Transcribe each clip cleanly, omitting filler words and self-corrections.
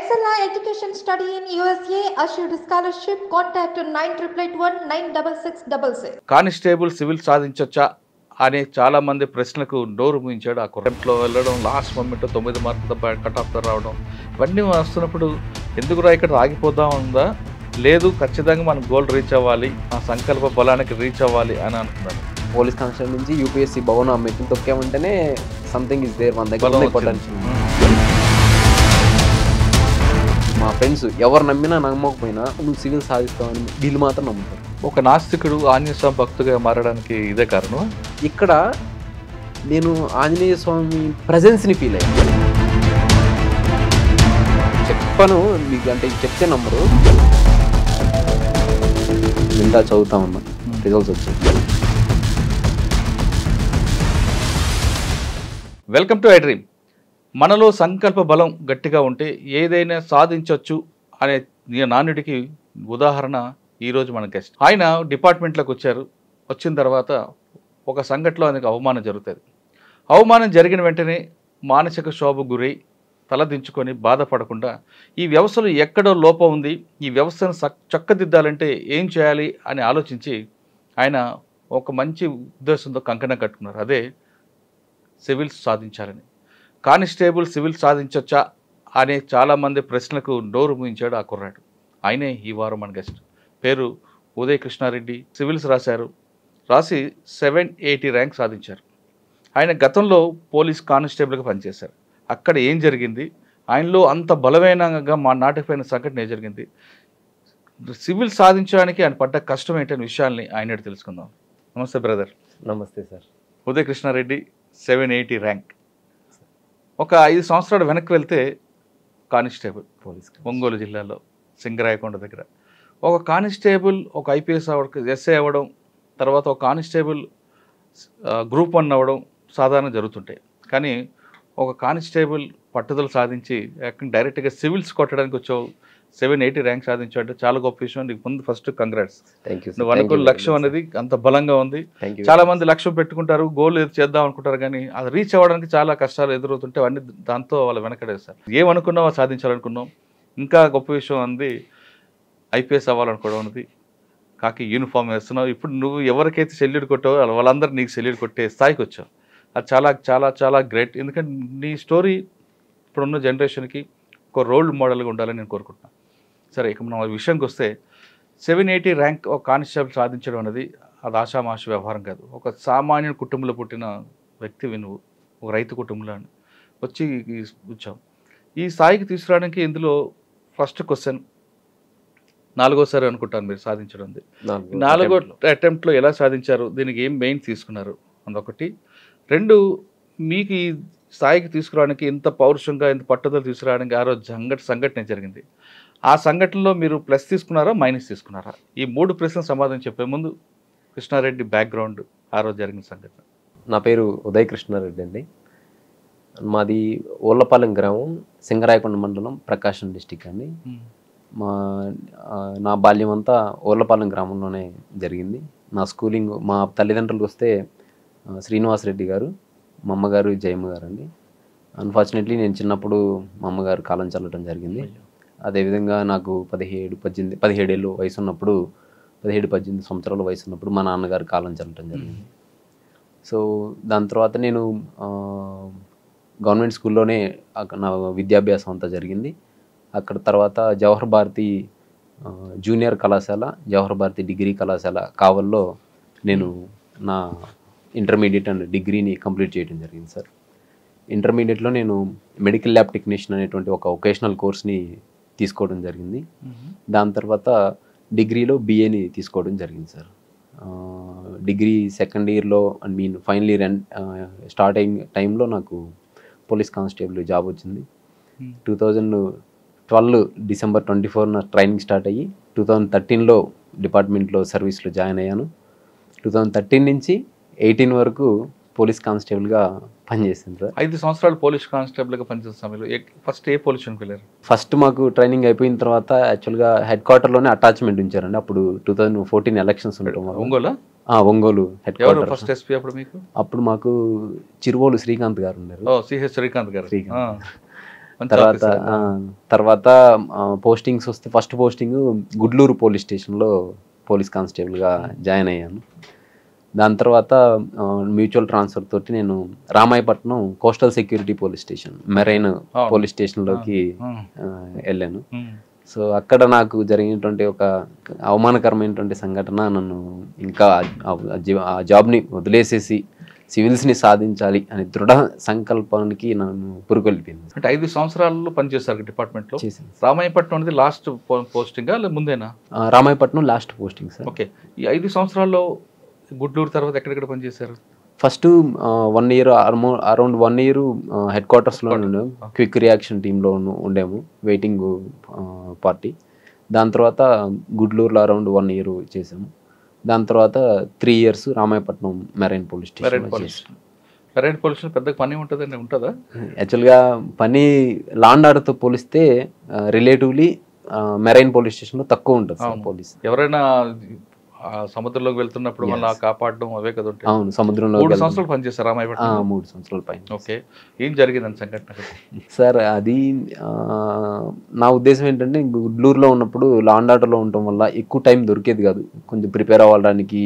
Excella Education Study in USA assured scholarship. Contact 9881 constable civil సాధించొచ్చా అనే చాలా మంది ప్రశ్నలకు నోరు మూయించాడు ఆ కుర్రంట్లో వెళ్ళడం, లాస్ట్ మూమెంట్ 9 మార్కులతో కట్ ఆఫ్తో రావడం, ఇవన్నీ వస్తున్నప్పుడు ఎందుకురా ఇక్కడ ఆగిపోదాం ఉందా, లేదు ఖచ్చితంగా మనం గోల్ రీచ్ అవ్వాలి, ఆ సంకల్ప బలానికి రీచ్ అవ్వాలి అని అనుకున్నాడు. పోలీస్ కానిస్టేబుల్ నుంచి యూపీఎస్సీ భవన మెట్లు తొక్కామంటేనే సంథింగ్ ఇస్ దేర్, మన దగ్గర పొటెన్షియల్. మా ఫ్రెండ్స్ ఎవరు నమ్మినా నమ్మకపోయినా నువ్వు సివిల్ సాధిస్తావని వీళ్ళు మాత్రం నమ్ముతారు. ఒక నాస్తికుడు ఆంజనేయ స్వామి భక్తుగా మారడానికి ఇదే కారణం. ఇక్కడ నేను ఆంజనేయ స్వామి ప్రజెన్స్ని ఫీల్ అయ్యాను. చెప్పను మీకు, అంటే చెప్తే నమ్మరు. ఇంకా చదువుతా ఉన్నా, రిజల్ట్స్ వచ్చాయి. Welcome to I dream. మనలో సంకల్ప బలం గట్టిగా ఉంటే ఏదైనా సాధించవచ్చు అనే నానుడికి ఉదాహరణ ఈరోజు మన గెస్ట్. ఆయన డిపార్ట్మెంట్లోకి వచ్చారు. వచ్చిన తర్వాత ఒక సంఘటనలో ఆయనకు అవమానం జరుగుతుంది. అవమానం జరిగిన వెంటనే మానసిక శోభ గురై తలదించుకొని బాధపడకుండా ఈ వ్యవస్థలో ఎక్కడో లోపం ఉంది, ఈ వ్యవస్థను చక్కదిద్దాలంటే ఏం చేయాలి అని ఆలోచించి ఆయన ఒక మంచి ఉద్దేశంతో కంకణం కట్టుకున్నారు. అదే సివిల్స్ సాధించాలని. కానిస్టేబుల్ సివిల్ సాధించొచ్చా అనే చాలామంది ప్రశ్నలకు నోరు మూయించాడు ఆ కుర్రాడు. ఆయనే ఈ వారం మన గెస్ట్. పేరు ఉదయ్ కృష్ణారెడ్డి. సివిల్స్ రాశారు. రాసి 780 ర్యాంక్ సాధించారు. ఆయన గతంలో పోలీస్ కానిస్టేబుల్గా పనిచేశారు. అక్కడ ఏం జరిగింది, ఆయనలో అంత బలమైనగా మా నాటిపోయిన సంఘటన ఏం జరిగింది, సివిల్ సాధించడానికి ఆయన పడ్డ కష్టం ఏంటనే విషయాల్ని ఆయన తెలుసుకుందాం. నమస్తే బ్రదర్. నమస్తే సార్. ఉదయ్ కృష్ణారెడ్డి 780 ర్యాంక్. ఒక 5 సంవత్సరాలు వెనక్కి వెళ్తే కానిస్టేబుల్ పోలీస్ ఒంగోలు జిల్లాలో సింగరాయకొండ దగ్గర ఒక కానిస్టేబుల్, ఒక ఐపీఎస్ ఎస్ఐ అవ్వడం, తర్వాత ఒక కానిస్టేబుల్ గ్రూప్ 1 అవ్వడం సాధారణ జరుగుతుంటాయి. కానీ ఒక కానిస్టేబుల్ పట్టుదల సాధించి డైరెక్ట్గా సివిల్స్ కొట్టడానికి వచ్చావు, 780 ర్యాంక్ సాధించావు అంటే చాలా గొప్ప విషయం. నీకు ముందు ఫస్ట్ కంగ్రాట్స్. నువ్వు అనుకున్న లక్ష్యం అనేది అంత బలంగా ఉంది. చాలా మంది లక్ష్యం పెట్టుకుంటారు, గోల్ చేద్దాం అనుకుంటారు, కానీ అది రీచ్ అవ్వడానికి చాలా కష్టాలు ఎదురవుతుంటే అవన్నీ దాంతో వాళ్ళు వెనకడేస్తారు. ఏమనుకున్నావో సాధించాలనుకున్నాం. ఇంకా గొప్ప విషయం ఉంది, ఐపీఎస్ అవ్వాలనుకోవడం అనేది. కాకి యూనిఫామ్ వేస్తున్నావు. ఇప్పుడు నువ్వు ఎవరికైతే సెల్యూట్ కొట్టావో వాళ్ళందరూ నీకు సెల్యూట్ కొట్టే స్థాయికి వచ్చావు. అది చాలా చాలా చాలా గ్రేట్. ఎందుకంటే నీ స్టోరీ ఇప్పుడున్న జనరేషన్కి ఒక రోల్ మోడల్గా ఉండాలని నేను కోరుకుంటున్నాను. సరే, ఇక మనం విషయంకి వస్తే 780 ర్యాంక్ ఒక కానిస్టేబుల్ సాధించడం అనేది అది ఆషామాషి వ్యవహారం కాదు. ఒక సామాన్య కుటుంబంలో పుట్టిన వ్యక్తివి నువ్వు, ఒక రైతు కుటుంబంలో వచ్చి వచ్చావు. ఈ స్థాయికి తీసుకురావడానికి ఇందులో ఫస్ట్ క్వశ్చన్, 4వసారి అనుకుంటాను మీరు సాధించడం. 4వ అటెంప్ట్లో ఎలా సాధించారు, దీనికి ఏం మెయిన్ తీసుకున్నారు అదొకటి. 2, మీకు ఈ స్థాయికి తీసుకురావడానికి ఇంత పౌరుషంగా, ఇంత పట్టుదల తీసుకురావడానికి ఆ రోజు సంఘటన జరిగింది. ఆ సంఘటనలో మీరు ప్లస్ తీసుకున్నారా, మైనస్ తీసుకున్నారా? ఈ 3 ప్రశ్నలు సమాధానం చెప్పే ముందు కృష్ణారెడ్డి బ్యాక్గ్రౌండ్, ఆ రోజు జరిగిన సంఘటన. నా పేరు ఉదయ్ కృష్ణారెడ్డి అండి. మాది ఓళ్ళపాలెం గ్రామం, సింగరాయకొండ మండలం, ప్రకాశం డిస్టిక్ అండి. నా బాల్యం అంతా ఓళ్ళపాలెం గ్రామంలోనే జరిగింది. నా స్కూలింగ్, మా తల్లిదండ్రులకు వస్తే శ్రీనివాసరెడ్డి గారు, మా అమ్మగారు జయమ్మ గారు అండి. అన్ఫార్చునేట్లీ నేను చిన్నప్పుడు మా అమ్మగారు కాలం చల్లడం జరిగింది. అదేవిధంగా నాకు 17 ఏళ్ళు వయసు ఉన్నప్పుడు, 17-18 సంవత్సరాల వయసు ఉన్నప్పుడు మా నాన్నగారు కాలం చల్లడం జరిగింది. సో దాని తర్వాత నేను గవర్నమెంట్ స్కూల్లోనే నా విద్యాభ్యాసం అంతా జరిగింది. అక్కడ తర్వాత జవహర్ భారతి జూనియర్ కళాశాల, జవహర్ భారతి డిగ్రీ కళాశాల కావల్లో నేను నా ఇంటర్మీడియట్ అండ్ డిగ్రీని కంప్లీట్ చేయడం జరిగింది సార్. ఇంటర్మీడియట్లో నేను మెడికల్ ల్యాబ్ టెక్నీషియన్ అనేటువంటి ఒక వొకేషనల్ కోర్స్ని తీసుకోవడం జరిగింది. దాని తర్వాత డిగ్రీలో బిఏని తీసుకోవడం జరిగింది సార్. డిగ్రీ సెకండ్ ఇయర్లో ఫైనల్ ఇయర్ స్టార్ట్ అయిన టైంలో నాకు పోలీస్ కానిస్టేబుల్ జాబ్ వచ్చింది. 2012 డిసెంబర్ 24న ట్రైనింగ్ స్టార్ట్ అయ్యి 2013లో డిపార్ట్మెంట్లో సర్వీస్లో జాయిన్ అయ్యాను. 2013 నుంచి 18 వరకు పోలీస్ కానిస్టేబుల్గా పనిచేసింది సార్. 5 సంవత్సరాలు పోలీస్ కానిస్టేబుల్గా పనిచేసిన సమయంలో ఫస్ట్ ఏ పోలీస్ స్టేషన్కి వెళ్ళారు? ఫస్ట్ మాకు ట్రైనింగ్ అయిపోయిన తర్వాత యాక్చువల్గా హెడ్ క్వార్టర్లోనే అటాచ్మెంట్ ఉంచారండి. అప్పుడు 2014 ఎలక్షన్స్ ఉండటం Ongole head quarter. First SP అప్పుడు మీకు? అప్పుడు మాకు చిరువోలు శ్రీకాంత్ గారు ఉన్నారు. సిహెచ్ శ్రీకాంత్ గారు. తర్వాత తర్వాత పోస్టింగ్స్ వస్తే ఫస్ట్ పోస్టింగ్ గుడ్లూరు పోలీస్ స్టేషన్లో పోలీస్ కానిస్టేబుల్గా జాయిన్ అయ్యాను. దాని తర్వాత మ్యూచువల్ ట్రాన్స్ఫర్ తోటి నేను Ramayapatnam coastal security police station marine police స్టేషన్లోకి వెళ్ళాను. సో అక్కడ నాకు జరిగినటువంటి ఒక అవమానకరమైనటువంటి సంఘటన నన్ను ఇంకా ఆ జాబ్ని వదిలేసేసి సివిల్స్ని సాధించాలి అనే దృఢ సంకల్పానికి నన్ను పురుకొల్పింది. అంటే 5 సంవత్సరాల్లో పనిచేశారు డిపార్ట్మెంట్లో. రామాయపట్నం అనేది లాస్ట్ పోస్టింగా లేదా ముందేనా? Ramayapatnam last posting sir. Okay. ఈ 5 సంవత్సరాల్లో గుడ్లూరు తర్వాత ఎక్కడెక్కడ పనిచేశారు? First 1 year around 1 year head క్వార్టర్స్లో ఉన్నాము. క్విక్ రియాక్షన్ టీంలో ఉండేము, వెయిటింగ్ పార్టీ. దాని తర్వాత గుడ్లూరులో అరౌండ్ 1 ఇయర్ చేసాము. దాని తర్వాత 3 years Ramayapatnam marine police station. Marine police station పెద్ద పని ఉంటుందా? యాక్చువల్గా పని లాండ్ ఆర్డర్తో పోలిస్తే రిలేటివ్లీ మెరైన్ పోలీస్ స్టేషన్లో తక్కువ ఉంటుంది సార్. పోలీస్ ఎవరైనా సముద్రంలోకి వెళ్తున్నప్పుడు మళ్ళీ కాపాడడం అవే కదా ఉంటాయి. అవును, సముద్రంలో 3 సంవత్సరాలు పనిచేస్తారు రామాయపట్నం. 3 సంవత్సరాల పైన. ఓకే. ఏం జరిగిందని సంఘటన సార్? అది నా ఉద్దేశం ఏంటంటే, గుడ్లూరులో ఉన్నప్పుడు లాండ్ ఆర్డర్లో ఉండటం వల్ల ఎక్కువ టైం దొరికేది కాదు. కొంచెం ప్రిపేర్ అవ్వడానికి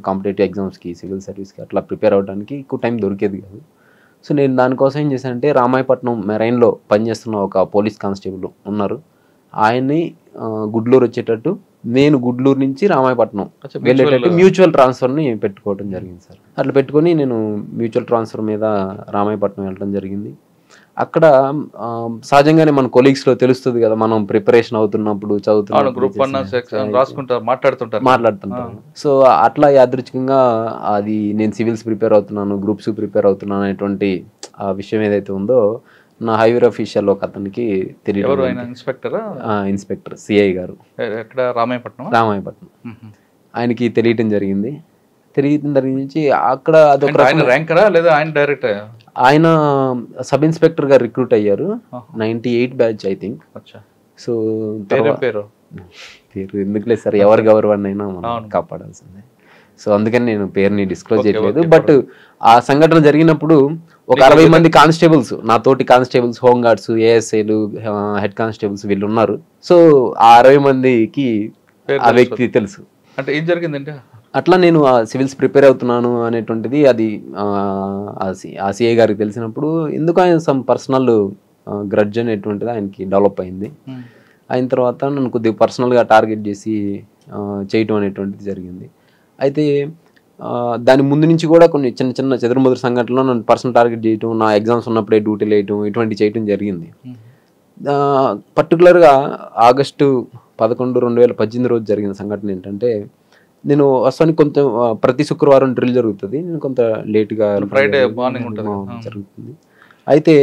కాంపిటేటివ్ ఎగ్జామ్స్కి, సివిల్ సర్వీస్కి అట్లా ప్రిపేర్ అవ్వడానికి ఎక్కువ టైం దొరికేది కాదు. సో నేను దానికోసం ఏం చేశానంటే, రామాయపట్నం మెరైన్లో పనిచేస్తున్న ఒక పోలీస్ కానిస్టేబుల్ ఉన్నారు, ఆయన్ని గుడ్లూరు వచ్చేటట్టు, నేను గుడ్లూరు నుంచి రామాయపట్నం వెళ్ళేటట్టు మ్యూచువల్ ట్రాన్స్ఫర్ని పెట్టుకోవడం జరిగింది సార్. అట్లా పెట్టుకొని నేను మ్యూచువల్ ట్రాన్స్ఫర్ మీద రామాయపట్నం వెళ్ళడం జరిగింది. అక్కడ సహజంగానే మన కొలీగ్స్లో తెలుస్తుంది కదా, మనం ప్రిపరేషన్ అవుతున్నప్పుడు మాట్లాడుతుంటాం. సో అట్లా యాదృచ్ఛికంగా అది నేను సివిల్స్ ప్రిపేర్ అవుతున్నాను, గ్రూప్స్ ప్రిపేర్ అవుతున్నాను అనేటువంటి ఆ విషయం ఏదైతే ఉందో నా హైవేర్ అఫీషియల్ ఒక అతనికి తెలియదు. ఇన్స్పెక్టర్ సిఐ గారు, రామాయపట్నం, ఆయనకి తెలియటం జరిగింది. నుంచి అక్కడ అదొక ఆయన సబ్ ఇన్స్పెక్టర్ గా రిక్రూట్ అయ్యారు. 98 బ్యాచ్ ఐ థింక్. సో పేరు ఎందుకులేదు సార్, ఎవరి గౌరవాన్ని అయినా మనం కాపాడాల్సిందే. సో అందుకని నేను పేరుని డిస్క్లోజ్ చేయట్లేదు. బట్ ఆ సంఘటన జరిగినప్పుడు ఒక 60 మంది కానిస్టేబుల్స్, నా తోటి కానిస్టేబుల్స్, హోమ్ గార్డ్స్, ఏఎస్ఐలు, హెడ్ కానిస్టేబుల్స్ వీళ్ళు ఉన్నారు. సో ఆ 60 మందికి ఆ వ్యక్తి తెలుసు. అంటే ఏం జరిగిందంటే, అట్లా నేను ఆ సివిల్స్ ప్రిపేర్ అవుతున్నాను అనేటువంటిది అది ఆ సిఐ గారికి తెలిసినప్పుడు ఎందుకు ఆయన సమ్ పర్సనల్ గ్రడ్జ్ అనేటువంటిది ఆయనకి డెవలప్ అయింది. అయిన తర్వాత నన్ను కొద్దిగా పర్సనల్గా టార్గెట్ చేసి చేయటం అనేటువంటిది జరిగింది. అయితే దాని ముందు నుంచి కూడా కొన్ని చిన్న చిన్న చెదురుమదురు సంఘటనలో నన్ను పర్సనల్ టార్గెట్ చేయటం, నా ఎగ్జామ్స్ ఉన్నప్పుడే డ్యూటీలు వేయటం, ఇటువంటి చేయటం జరిగింది. పర్టికులర్గా ఆగస్టు 11, 2018 రోజు జరిగిన సంఘటన ఏంటంటే, నేను వస్తాను కొంచెం ప్రతి శుక్రవారం డ్రిల్ జరుగుతుంది, నేను కొంత లేట్గా ఫ్రైడే మార్నింగ్ జరుగుతుంది. అయితే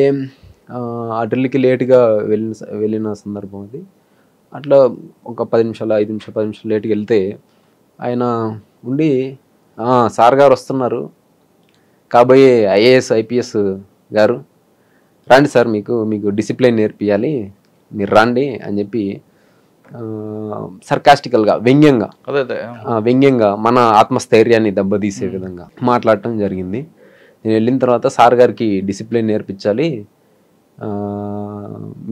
ఆ డ్రిల్కి లేట్గా వెళ్ళిన సందర్భం అది. అట్లా ఒక 5 నిమిషాలు లేట్గా వెళ్తే ఆయన ఉండి, సార్ గారు వస్తున్నారు, కాబోయే ఐఏఎస్ ఐపీఎస్ గారు రండి సార్, మీకు డిసిప్లిన్ నేర్పియాలి, మీరు రండి అని చెప్పి సర్కాస్టికల్గా వ్యంగ్యంగా మన ఆత్మస్థైర్యాన్ని దెబ్బతీసే విధంగా మాట్లాడటం జరిగింది. నేను వెళ్ళిన తర్వాత సార్ గారికి డిసిప్లిన్ నేర్పించాలి,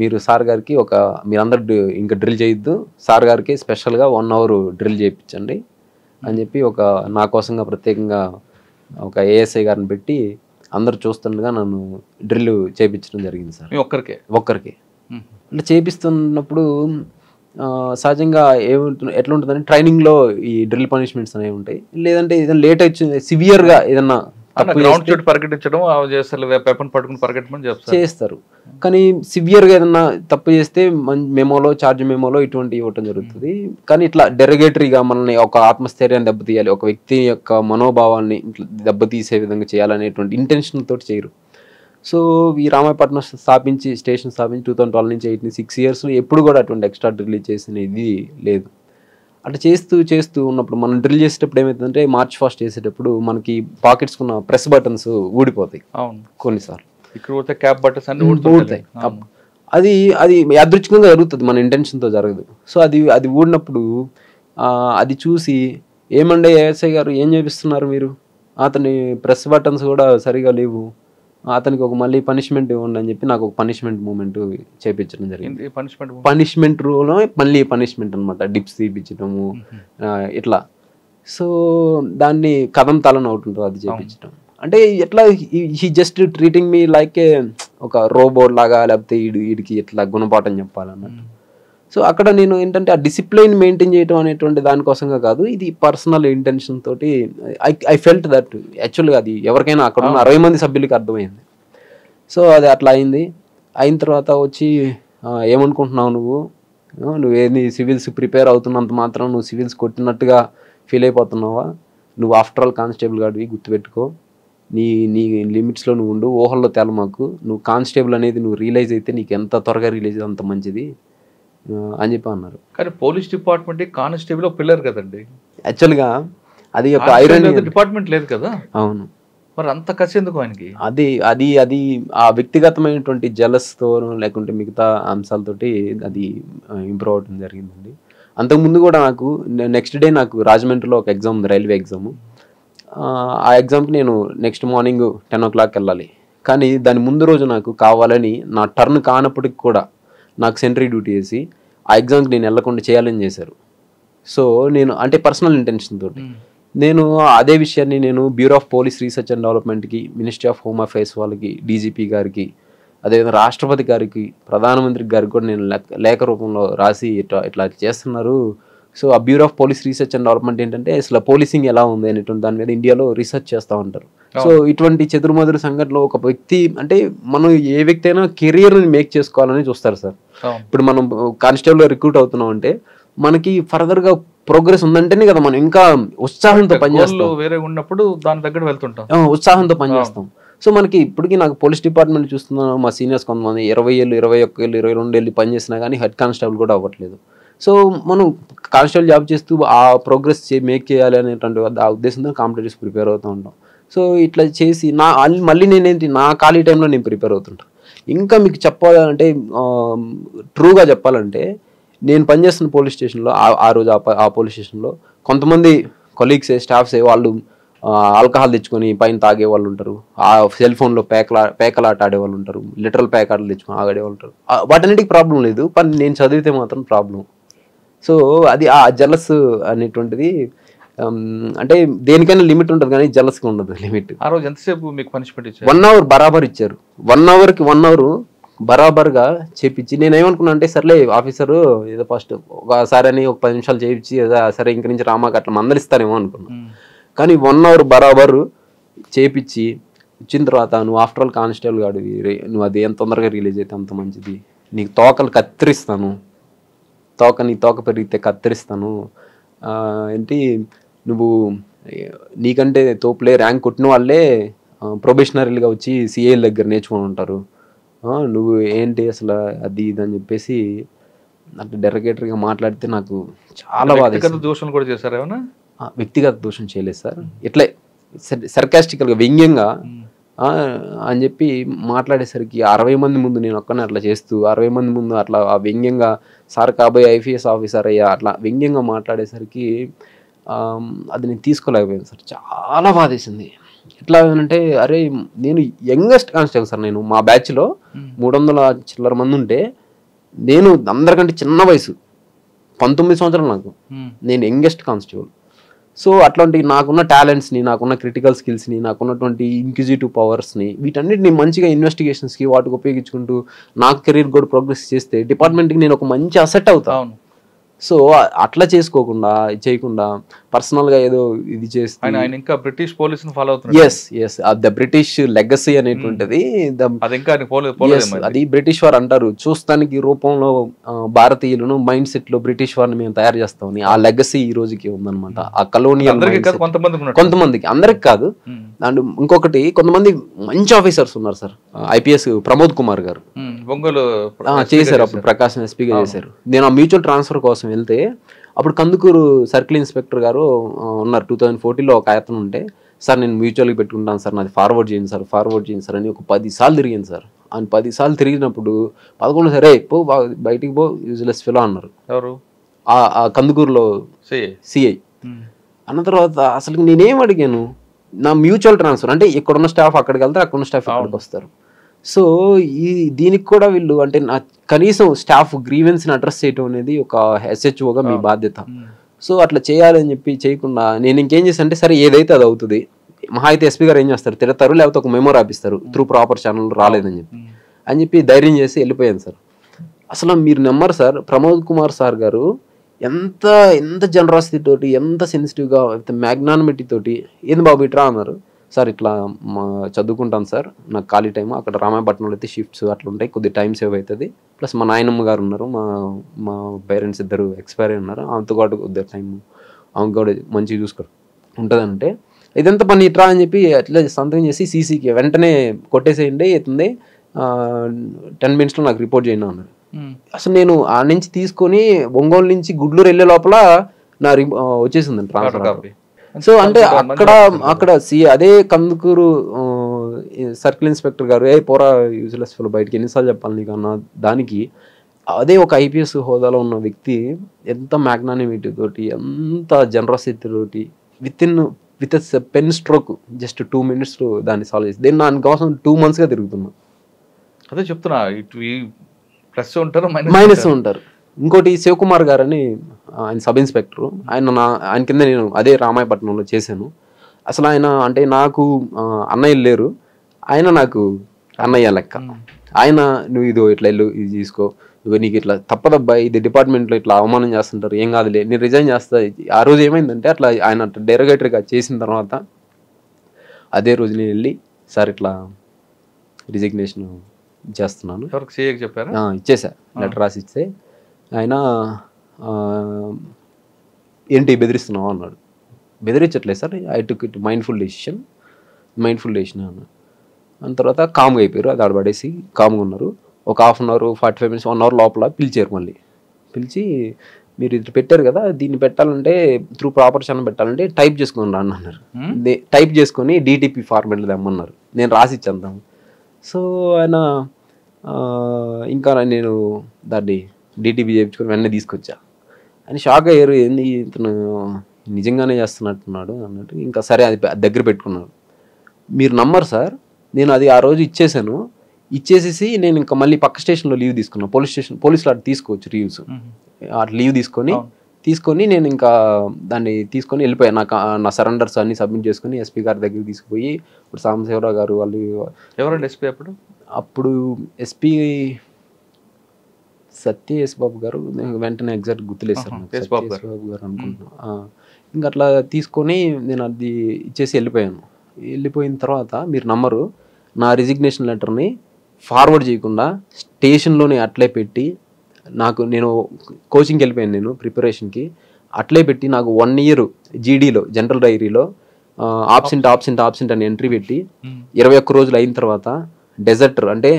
మీరు సార్ గారికి మీరందరూ ఇంకా డ్రిల్ చేయొద్దు, సార్ గారికి స్పెషల్గా 1 అవర్ డ్రిల్ చేయించండి అని చెప్పి నా కోసంగా ప్రత్యేకంగా ఒక ఏఎస్ఐ గారిని పెట్టి అందరు చూస్తుండగా నన్ను డ్రిల్ చేయించడం జరిగింది సార్. ఒక్కరికి అట్లా చేపిస్తున్నప్పుడు సహజంగా ఎట్లా ఉంటుందని, ట్రైనింగ్లో ఈ డ్రిల్ పనిష్మెంట్స్ అనేవి ఉంటాయి. లేదంటే ఏదైనా లేట్ వచ్చింది, సివియర్గా ఏదన్నా చేస్తారు. కానీ సివియర్గా ఏదన్నా తప్పు చేస్తే చార్జ్ మెమోలో ఇటువంటి ఇవ్వటం జరుగుతుంది. కానీ ఇట్లా డెరగేటరీగా మనల్ని ఒక ఆత్మస్థైర్యాన్ని దెబ్బతీయాలి, ఒక వ్యక్తి యొక్క మనోభావాన్ని ఇట్లా దెబ్బతీసే విధంగా చేయాలనేటువంటి ఇంటెన్షన్ తోటి చేయరు. సో ఈ రామాయపట్నం స్టేషన్ స్థాపించి 2012 నుంచి 8 6 ఇయర్స్ ఎప్పుడు కూడా అటువంటి ఎక్స్ట్రా డ్రిల్ చేసినది లేదు. అట్లా చేస్తూ ఉన్నప్పుడు మనం డ్రిల్ చేసేటప్పుడు ఏమవుతుందంటే, మార్చ్ ఫాస్ట్ చేసేటప్పుడు మనకి పాకెట్స్ ఉన్న ప్రెస్ బటన్స్ ఊడిపోతాయి కొన్నిసార్లు, ఊడిపోతాయి. అది యాదృచ్ఛికంగా జరుగుతుంది, మన ఇంటెన్షన్తో జరగదు. సో అది ఊడినప్పుడు అది చూసి, ఏమండే ఏఎస్ఐ గారు ఏం చేపిస్తున్నారు మీరు, అతని ప్రెస్ బటన్స్ కూడా సరిగా లేవు, అతనికి ఒక మళ్ళీ పనిష్మెంట్ ఇవ్వండి అని చెప్పి నాకు ఒక పనిష్మెంట్ మూమెంట్ చేయించడం జరిగింది. పనిష్మెంట్ పనిష్మెంట్ రూలో మళ్ళీ పనిష్మెంట్ అనమాట, డిప్స్ తీపించడము ఇట్లా. సో దాన్ని కథం తలని ఒకటి ఉంటుంది, అది చేయించడం. అంటే ఎట్లా he just treating me like ఒక రోబోట్ లాగా, లేకపోతే వీడికి ఇట్లా గుణపాఠం చెప్పాలన్నట్టు. సో అక్కడ నేను ఏంటంటే ఆ డిసిప్లైన్ మెయింటైన్ చేయడం అనేటువంటి దానికోసంగా కాదు, ఇది పర్సనల్ ఇంటెన్షన్ తోటి ఐ ఫెల్ట్ దట్ యాక్చువల్గా అది ఎవరికైనా అక్కడ ఉన్న 60 మంది సభ్యులకి అర్థమైంది. సో అది అట్లా అయింది. అయిన తర్వాత వచ్చి ఏమనుకుంటున్నావు నువ్వేది సివిల్స్ ప్రిపేర్ అవుతున్నంత మాత్రం నువ్వు సివిల్స్ కొట్టినట్టుగా ఫీల్ అయిపోతున్నావా? నువ్వు ఆఫ్టర్ ఆల్ కానిస్టేబుల్ గాడివి, గుర్తుపెట్టుకో, నీ నీ లిమిట్స్లో నువ్వు ఉండు, ఊహల్లో తేల మాకు. నువ్వు కానిస్టేబుల్ అనేది నువ్వు రియలైజ్ అయితే నీకు ఎంత త్వరగా రియలైజ్ అంత మంచిది అని చెప్పి అన్నారు. కానీ పోలీస్ డిపార్ట్మెంట్ కానిస్టేబుల్ పిల్లర్ కదండి యాక్చువల్గా, అది ఒక ఐరన్ డిపార్ట్మెంట్ లేదు కదా. అవును, మరి అంత కసి ఎందుకు ఆయనకి? అది అది అది ఆ వ్యక్తిగతమైనటువంటి జలస్తో లేకుంటే మిగతా అంశాలతోటి అది ఇంప్రూవ్ అవడం జరిగిందండి. అంతకుముందు కూడా నాకు నెక్స్ట్ డే నాకు రాజమండ్రిలో ఒక ఎగ్జామ్ ఉంది, రైల్వే ఎగ్జాము. ఆ ఎగ్జామ్కి నేను నెక్స్ట్ మార్నింగ్ 10 o'clock వెళ్ళాలి. కానీ దాని ముందు రోజు నాకు కావాలని నా టర్న్ కానప్పటికి కూడా నాకు సెంట్రీ డ్యూటీ వేసి ఆ ఎగ్జామ్కి నేను వెళ్ళకుండా చేయాలని చేశారు. సో నేను అంటే పర్సనల్ ఇంటెన్షన్ తోటి నేను అదే విషయాన్ని నేను bureau of police research and డెవలప్మెంట్కి, మినిస్ట్రీ ఆఫ్ హోమ్ అఫైర్స్ వాళ్ళకి, డీజీపీ గారికి, అదేవిధంగా రాష్ట్రపతి గారికి, ప్రధానమంత్రి గారికి కూడా నేను లేఖ రూపంలో రాసి ఇట్లా చేస్తున్నారు. సో ఆ bureau of police research and development ఏంటంటే అసలు పోలీసింగ్ ఎలా ఉంది అనేటువంటి దాని మీద ఇండియాలో రీసెర్చ్ చేస్తూ ఉంటారు. సో ఇటువంటి చెదురుమదురు సంఘటనలో ఒక వ్యక్తి అంటే మనం ఏ వ్యక్తి అయినా కెరియర్ని మేక్ చేసుకోవాలని చూస్తారు సార్. ఇప్పుడు మనం కానిస్టేబుల్ రిక్రూట్ అవుతున్నాం అంటే మనకి ఫర్దర్గా ప్రోగ్రెస్ ఉందంటేనే కదా మనం ఇంకా ఉత్సాహంతో పనిచేస్తాం, వేరే ఉన్నప్పుడు దాని దగ్గర వెళ్తుంటాం, ఉత్సాహంతో పనిచేస్తాం. సో మనకి ఇప్పటికీ నాకు పోలీస్ డిపార్ట్మెంట్ చూస్తున్నాను, మా సీనియర్స్ కొంతమంది 20 ఏళ్ళు, 21 ఏళ్ళు, 22 ఏళ్ళు పనిచేసినా కానీ హెడ్ కానిస్టేబుల్ కూడా అవ్వట్లేదు. సో మనం కానిస్టేబుల్ జాబ్ చేస్తూ ఆ ప్రోగ్రెస్ మేక్ చేయాలి అనేటువంటి ఆ ఉద్దేశంతో కాంపిటేటివ్స్ ప్రిపేర్ అవుతూ ఉంటాం. సో ఇట్లా చేసి మళ్ళీ నేనేంటి నా ఖాళీ టైంలో నేను ప్రిపేర్ అవుతుంటాను. ఇంకా మీకు చెప్పాలంటే ట్రూగా చెప్పాలంటే నేను పనిచేస్తున్న పోలీస్ స్టేషన్లో ఆ రోజు ఆ పోలీస్ స్టేషన్లో కొంతమంది కొలీగ్సే, స్టాఫ్సే వాళ్ళు ఆల్కహాల్ తెచ్చుకొని పైన తాగే వాళ్ళు ఉంటారు, ఆ సెల్ ఫోన్లో పేకలాట ఆడేవాళ్ళు ఉంటారు, లిటరల్ పేకాటలు తెచ్చుకొని ఆడేవాళ్ళు ఉంటారు. వాటన్నిటికి ప్రాబ్లం లేదు, కానీ నేను చదివితే మాత్రం ప్రాబ్లం. సో అది ఆ జలస్ అనేటువంటిది అంటే దేనికైనా లిమిట్ ఉంటుంది కానీ జలస్కి ఉండదు లిమిట్. ఆ రోజు ఎంతసేపు మీకు పనిష్మెంట్ ఇచ్చారు? 1 hour బరాబర్ ఇచ్చారు. 1 hourకి 1 hour బరాబర్గా చేపించి నేను ఏమనుకున్నా అంటే సర్లే ఆఫీసరు ఏదో ఫస్ట్ ఒకసారి అని ఒక 10 నిమిషాలు చేయించి సరే ఇంక నుంచి రామాక అట్లా మందలిస్తారేమో అనుకున్నా. కానీ 1 hour బరాబరు చేపించి ఇచ్చిన తర్వాత నువ్వు ఆఫ్టర్ ఆల్ కానిస్టేబుల్ గాడివి, నువ్వు అది ఎంత తొందరగా రిలీజ్ అయితే అంత మంచిది, నీకు తోకలు కత్తిరిస్తాను, నీ తోక పెరిగితే కత్తిరిస్తాను, ఏంటి నువ్వు నీకంటే తోపులే ర్యాంక్ కొట్టిన వాళ్ళే ప్రొబేషనరీలుగా వచ్చి సిఐల దగ్గర నేర్చుకొని ఉంటారు, నువ్వు ఏంటి అసలు అది ఇది అని చెప్పేసి అంటే డెరగేటర్గా మాట్లాడితే నాకు చాలా బాధ. దోషం కూడా చేశారు ఏమన్నా? వ్యక్తిగత దోషం చేయలేదు సార్, ఇట్లే సర్కాస్టికల్గా వ్యంగ్యంగా అని చెప్పి మాట్లాడేసరికి 60 మంది ముందు నేను ఒక్కనే అట్లా చేస్తూ 60 మంది ముందు అట్లా ఆ వ్యంగ్యంగా సార్ కాబోయే ఐపీఎస్ ఆఫీసర్ అయ్యా అట్లా వ్యంగ్యంగా మాట్లాడేసరికి అది నేను తీసుకోలేకపోయాను సార్. చాలా బాధేసింది. ఎట్లా అంటే అరే నేను యంగెస్ట్ కానిస్టేబుల్ సార్, నేను మా బ్యాచ్లో 300 చిల్లర మంది ఉంటే నేను అందరికంటే చిన్న వయసు 19 సంవత్సరాలు నాకు, నేను యంగెస్ట్ కానిస్టేబుల్. సో అట్లాంటి నాకున్న టాలెంట్స్ని, నాకున్న క్రిటికల్ స్కిల్స్ని, నాకున్నటువంటి ఇంక్విజిటివ్ పవర్స్ని వీటన్నిటిని మంచిగా ఇన్వెస్టిగేషన్స్కి వాటికి ఉపయోగించుకుంటూ నాకు కెరీర్ కూడా ప్రోగ్రెస్ చేస్తే డిపార్ట్మెంట్కి నేను ఒక మంచి అసెట్ అవుతాను. సో అట్లా చేయకుండా పర్సనల్గా ఏదో ఇది చేస్తే ఇంకా బ్రిటిష్ పోలీసుని ఫాలో అవుతున్నారు. ఎస్ ద బ్రిటిష్ లెగసీ అనేటువంటిది అది బ్రిటిష్ వారు అంటారు చూస్తానికి రూపంలో భారతీయులను మైండ్ సెట్ లో బ్రిటిష్ వారిని మేము తయారు చేస్తామని. ఆ లెగసీ ఈ రోజుకి ఉందన్నమాట. ఆ కలోనియల్ కొంతమందికి, అందరికి కాదు. అండ్ ఇంకొకటి కొంతమంది మంచి ఆఫీసర్స్ ఉన్నారు సార్. ఐపీఎస్ ప్రమోద్ కుమార్ గారు చేశారు, అప్పుడు ప్రకాశం ఎస్పీగా చేశారు. నేను ఆ మ్యూచువల్ ట్రాన్స్ఫర్ కోసం వెళ్తే అప్పుడు కందుకూరు సర్కిల్ ఇన్స్పెక్టర్ గారు ఉన్నారు. 2014లో ఒక ఆయతను ఉంటే సార్ నేను మ్యూచువల్గా పెట్టుకుంటాను సార్, నాది ఫార్వర్డ్ చేయండి సార్ అని ఒక 10 సార్లు తిరిగాను సార్. ఆయన 10 సార్లు తిరిగినప్పుడు 11 సరే పో బయటికి పో యూజ్లెస్ ఫెలో అన్నారు. ఎవరు? ఆ కందుకూరులో సిఐ అన్న తర్వాత అసలు నేనేం అడిగాను, నా మ్యూచువల్ ట్రాన్స్ఫర్ అంటే ఇక్కడున్న స్టాఫ్ అక్కడికి వెళ్తారు, అక్కడున్న స్టాఫ్ ఇక్కడికి వస్తారు. సో దీనికి కూడా వీళ్ళు అంటే నా కనీసం స్టాఫ్ గ్రీవెన్స్ని అడ్రస్ చేయడం అనేది ఒక SHOగా మీ బాధ్యత. సో అట్లా చేయాలని చెప్పి చేయకుండా నేను ఇంకేం చేశాను అంటే సరే ఏదైతే అది అవుతుంది, మహా అయితే SP గారు ఏం చేస్తారు, తిడతారు, లేకపోతే ఒక మెమో రాపిస్తారు త్రూ ప్రాపర్ ఛానల్ రాలేదని చెప్పి ధైర్యం చేసి వెళ్ళిపోయాను సార్. అసలు మీరు నమ్మరు సార్, ప్రమోద్ కుమార్ సార్ గారు ఎంత జనరాసిటీ తోటి, ఎంత సెన్సిటివ్గా, ఎంత మ్యాగ్నానిమిటీ తోటి, ఏంది బాబు ఇట్రా అన్నారు. సార్ ఇట్లా చదువుకుంటాను సార్, నాకు ఖాళీ టైం, అక్కడ రామాయపట్నంలో అయితే షిఫ్ట్స్ అట్లా ఉంటాయి, కొద్దిగా టైం సేవ్ అవుతుంది, ప్లస్ మా నాయనమ్మ గారు ఉన్నారు, మా పేరెంట్స్ ఇద్దరు ఎక్స్పైర్ అయి ఉన్నారు, ఆమెతో కూడా కొద్దిగా టైం ఆమె కూడా మంచిగా చూసుకో ఉంటుందంటే ఇదంతా పని ఇట్రా అని చెప్పి అట్లా సంతకం చేసి CCకి వెంటనే కొట్టేసేయండి, అవుతుంది 10 minutesలో నాకు రిపోర్ట్ చేయండి అన్నారు. అసలు నేను ఆ నుంచి తీసుకొని ఒంగోలు నుంచి గుడ్లూరు వెళ్ళే లోపల నా వచ్చేసిందండి ట్రాన్స్ఫర్. సో అంటే అక్కడ అదే కందుకూరు సర్కిల్ ఇన్స్పెక్టర్ గారు పోరా యూజ్లెస్ ఫెలో బయటికి ఎన్నిసార్లు చెప్పాలి నీకు అన్న దానికి అదే ఒక IPS హోదాలో ఉన్న వ్యక్తి ఎంత మ్యాగ్నానిమిటీ తోటి, ఎంత జనరసిటీ తోటి with pen stroke just 2 minutes దాన్ని సాల్వ్ చేసి దానికోసం 2 monthsగా తిరుగుతున్నా. అదే చెప్తున్నా, ప్లస్ ఉంటారు మైనస్ ఉంటారు. ఇంకోటి శివకుమార్ గారు అని ఆయన సబ్ ఇన్స్పెక్టర్, ఆయన కింద నేను అదే రామాయపట్నంలో చేశాను. అసలు ఆయన అంటే నాకు అన్నయ్యలు లేరు, ఆయన నాకు అన్నయ్య లెక్క. ఆయన నువ్వు ఇట్లా వెళ్ళు, ఇది తీసుకో, నువ్వు నీకు ఇట్లా తప్పదబ్బా, ఇది డిపార్ట్మెంట్లో ఇట్లా అవమానం చేస్తుంటారు, ఏం కాదులే నేను రిజైన్ చేస్తా. ఆ రోజు ఏమైందంటే అట్లా ఆయన డెరగేటరీగా చేసిన తర్వాత అదే రోజు నేను వెళ్ళి సార్ ఇట్లా రిజిగ్నేషన్ చేస్తున్నాను ఇచ్చేసా, లెటర్ రాసి ఇస్తే ఆయన ఏంటి బెదిరిస్తున్నావు అన్నాడు. బెదిరించట్లేదు sir, I took it mindful decision అన్నాడు. దాని తర్వాత కామ్గా అయిపోయారు, అది ఆడబడేసి కామ్గా ఉన్నారు. ఒక 1/2 hour 45 minutes 1 hour లోపల పిలిచారు. మళ్ళీ పిలిచి మీరు ఇది పెట్టారు కదా, దీన్ని పెట్టాలంటే త్రూ ప్రాపర్ ఛానల్ పెట్టాలంటే టైప్ చేసుకొని రాను అన్నారు. టైప్ చేసుకొని DTP ఫార్మాట్లో తెమ్మన్నారు, నేను రాసి ఇచ్చేద్దాం. సో ఆయన ఇంకా నేను దాన్ని DTP చేయించుకొని వెంటనే తీసుకొచ్చా. ఆయన షాక్ అయ్యారు, ఏంది ఇతను నిజంగానే చేస్తున్నట్టున్నాడు అన్నట్టు. ఇంకా సరే అది దగ్గర పెట్టుకున్నాడు. మీరు నమ్మరు సార్, నేను అది ఆ రోజు ఇచ్చేసేసి నేను ఇంకా మళ్ళీ పక్క స్టేషన్లో లీవ్ తీసుకున్నాను. పోలీసులు అటు తీసుకోవచ్చు లీవ్స్, అటు లీవ్ తీసుకొని నేను ఇంకా దాన్ని తీసుకొని వెళ్ళిపోయాను. నా సరెండర్స్ అన్ని సబ్మిట్ చేసుకుని SP గారి దగ్గరికి తీసుకుపోయి, ఇప్పుడు సాంబశివరావు గారు వాళ్ళు ఎవరండి SP అప్పుడు SP సత్య బాబు గారు, వెంటనే ఎగ్జాక్ట్ గుర్తులేదు సార్, బాబు గారు అనుకుంటున్నాను. ఇంకా అట్లా తీసుకొని నేను అది ఇచ్చేసి వెళ్ళిపోయిన తర్వాత మీరు నమ్మరు, నా రిజిగ్నేషన్ లెటర్ని ఫార్వర్డ్ చేయకుండా స్టేషన్లోనే అట్లే పెట్టి, నేను కోచింగ్కి వెళ్ళిపోయాను, నేను ప్రిపరేషన్కి అట్లే పెట్టి నాకు 1 year GDలో జనరల్ డైరీలో ఆబ్సెంట్ అని ఎంట్రీ పెట్టి 21 రోజులు అయిన తర్వాత డెజర్టర్ అంటే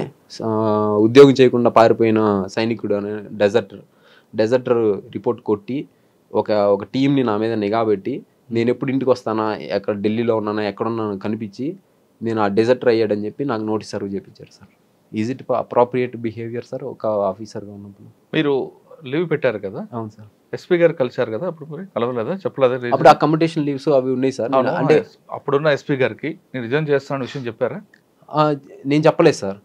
ఉద్యోగం చేయకుండా పారిపోయిన సైనికుడు అనే డెజర్టర్ రిపోర్ట్ కొట్టి ఒక టీంని నా మీద నిఘా పెట్టి, నేను ఎప్పుడు ఇంటికి వస్తానా, ఎక్కడ ఢిల్లీలో ఉన్నానా, ఎక్కడున్నాను కనిపించి నేను ఆ డెజర్టర్ అయ్యాడని చెప్పి నాకు నోటీస్ సర్వ్ చేయించారు sir. Is it appropriate behaviour sir ఒక ఆఫీసర్గా ఉన్నప్పుడు? మీరు లీవ్ పెట్టారు కదా? అవును సార్. SP గారు కలిశారు కదా, అప్పుడు మరి కలవలేదా, చెప్పలేదా? అప్పుడు అకామిడేషన్ లీవ్స్ అవి ఉన్నాయి సార్. అంటే అప్పుడున్న SP గారికి నేను రిజైన్ చేస్తాను విషయం చెప్పారా? నేను చెప్పలేదు sir.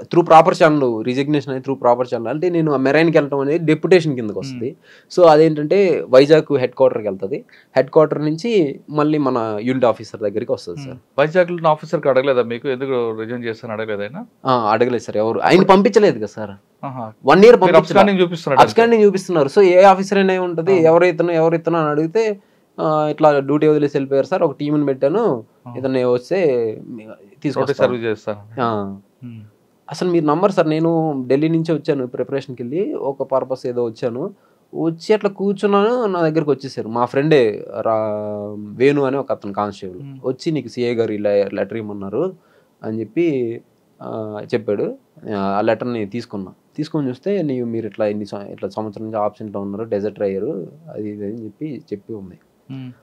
Through proper channel resignation అనేది త్రూ ప్రాపర్ ఛానల్ అంటే నేను మెరైన్కి వెళ్ళటం అనేది డెప్యుటేషన్ కిందకి వస్తుంది. సో అదేంటంటే వైజాగ్ హెడ్ క్వార్టర్కి వెళ్తుంది, హెడ్ క్వార్టర్ నుంచి మళ్ళీ మన యూనిట్ ఆఫీసర్ దగ్గరికి వస్తుంది సార్. వైజాగ్లో ఆఫీసర్కి అడగలేదా మీకు ఎందుకు రిజైన్ చేస్తాను అడగలేదు? ఆయన అడగలేదు సార్, ఎవరు ఆయన పంపించలేదు కదా సార్. 1 year అబ్స్కాండింగ్ చూపిస్తున్నారు. సో ఏ ఆఫీసర్ అయినా ఉంటుంది, ఎవరైతున్నా అని అడిగితే ఇట్లా డ్యూటీ వదిలేసి వెళ్ళిపోయారు సార్, ఒక టీంని పెట్టాను, ఇతను వస్తే తీసుకొస్తే సర్వ్ చేస్తాను. అసలు మీరు నమ్మరు సార్, నేను ఢిల్లీ నుంచి వచ్చాను ప్రిపరేషన్కి వెళ్ళి, ఒక పర్పస్ ఏదో వచ్చి అట్లా కూర్చున్నాను, నా దగ్గరకు వచ్చేసారు మా ఫ్రెండే వేణు అని ఒక అతను కానిస్టేబుల్ వచ్చి, నీకు CA గారు ఇలా లెటర్ ఇమ్మన్నారు అని చెప్పాడు. ఆ లెటర్ని తీసుకొని చూస్తే మీరు ఇట్లా సంవత్సరం నుంచి ఆబ్సెంట్లో ఉన్నారు, డెజర్టర్ అయ్యారు, అది ఇది అని చెప్పి ఉంది.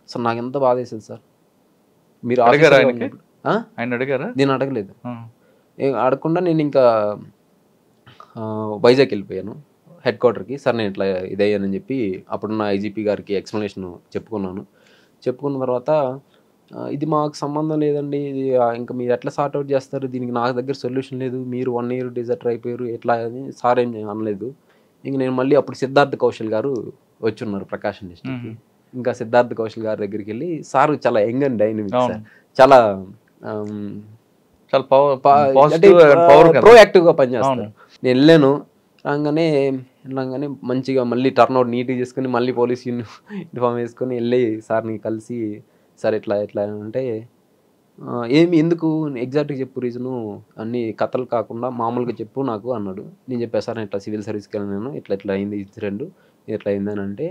అసలు నాకు ఎంత బాధ వేసేది సార్. మీరు అడిగారా? నేను అడగలేదు, అడగకుండా నేను ఇంకా వైజాగ్ వెళ్ళిపోయాను హెడ్ క్వార్టర్కి. సార్ నేను ఇట్లా ఇదయ్యానని చెప్పి అప్పుడున్న IGP గారికి ఎక్స్ప్లెనేషన్ చెప్పుకున్న తర్వాత ఇది మాకు సంబంధం లేదండి, ఇది ఇంకా మీరు ఎట్లా సార్ట్ అవుట్ చేస్తారు, దీనికి నా దగ్గర సొల్యూషన్ లేదు, మీరు 1 ఇయర్ డిజర్టర్ అయిపోయారు ఎట్లా అని సార్ ఏం అనలేదు. ఇంక నేను మళ్ళీ అప్పుడు సిద్ధార్థ్ కౌశల్ గారు వచ్చున్నారు ప్రకాశం డిస్ట్రిక్ట్కి. ఇంకా సిద్ధార్థ్ కౌశల్ గారి దగ్గరికి వెళ్ళి, సార్ చాలా యంగ్ అండ్ డైనమిక్ సార్, చాలా చాలా ప్రోయాక్టివ్గా పనిచేస్తారు. నేను వెళ్ళాను, రాగానే మంచిగా మళ్ళీ టర్న్అవుట్ నీట్గా చేసుకుని మళ్ళీ పోలీస్ యూనిఫామ్ వేసుకొని వెళ్ళి సార్ని కలిసి, సార్ ఎట్లా అంటే ఏమి ఎందుకు ఎగ్జాక్ట్గా చెప్పు రీజను, అన్ని కథలు కాకుండా మామూలుగా చెప్పు నాకు అన్నాడు. నేను చెప్పాను సార్ ఇట్లా సివిల్ సర్వీస్కి వెళ్ళాను, ఇట్లా అయింది ఇన్సిడెంట్, ఇట్లా అయిందని అంటే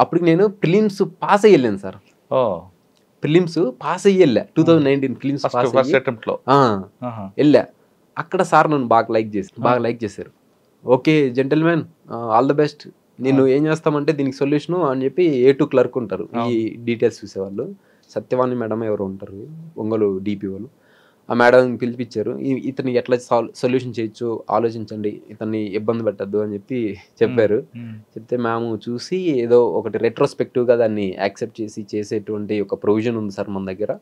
అప్పటికి నేను ప్రిలిమ్స్ పాస్ అయ్యి వెళ్ళాను సార్. ప్రిలిమ్స్ పాస్ అయ్యి వెళ్ళా 2019 ప్రిలిమ్స్ పాస్ వెళ్ళా. అక్కడ సార్ నన్ను బాగా లైక్ చేశారు. Okay gentlemen, all the best, నేను ఏం చేస్తామంటే దీనికి సొల్యూషను అని చెప్పి A2 క్లర్క్ ఉంటారు, ఈ డీటెయిల్స్ చూసేవాళ్ళు, సత్యవాణి మేడం ఎవరు ఉంటారు ఒంగోలు DP వాళ్ళు, ఆ మేడం పిలిపించారు. ఇతన్ని ఎట్లా సొల్యూషన్ చేయొచ్చు ఆలోచించండి, ఇతన్ని ఇబ్బంది పెట్టద్దు అని చెప్పి చెప్పారు. చెప్తే మేము చూసి ఏదో ఒకటి రెట్రోస్పెక్టివ్గా దాన్ని యాక్సెప్ట్ చేసేటువంటి ఒక ప్రొవిజన్ ఉంది సార్ మన దగ్గర.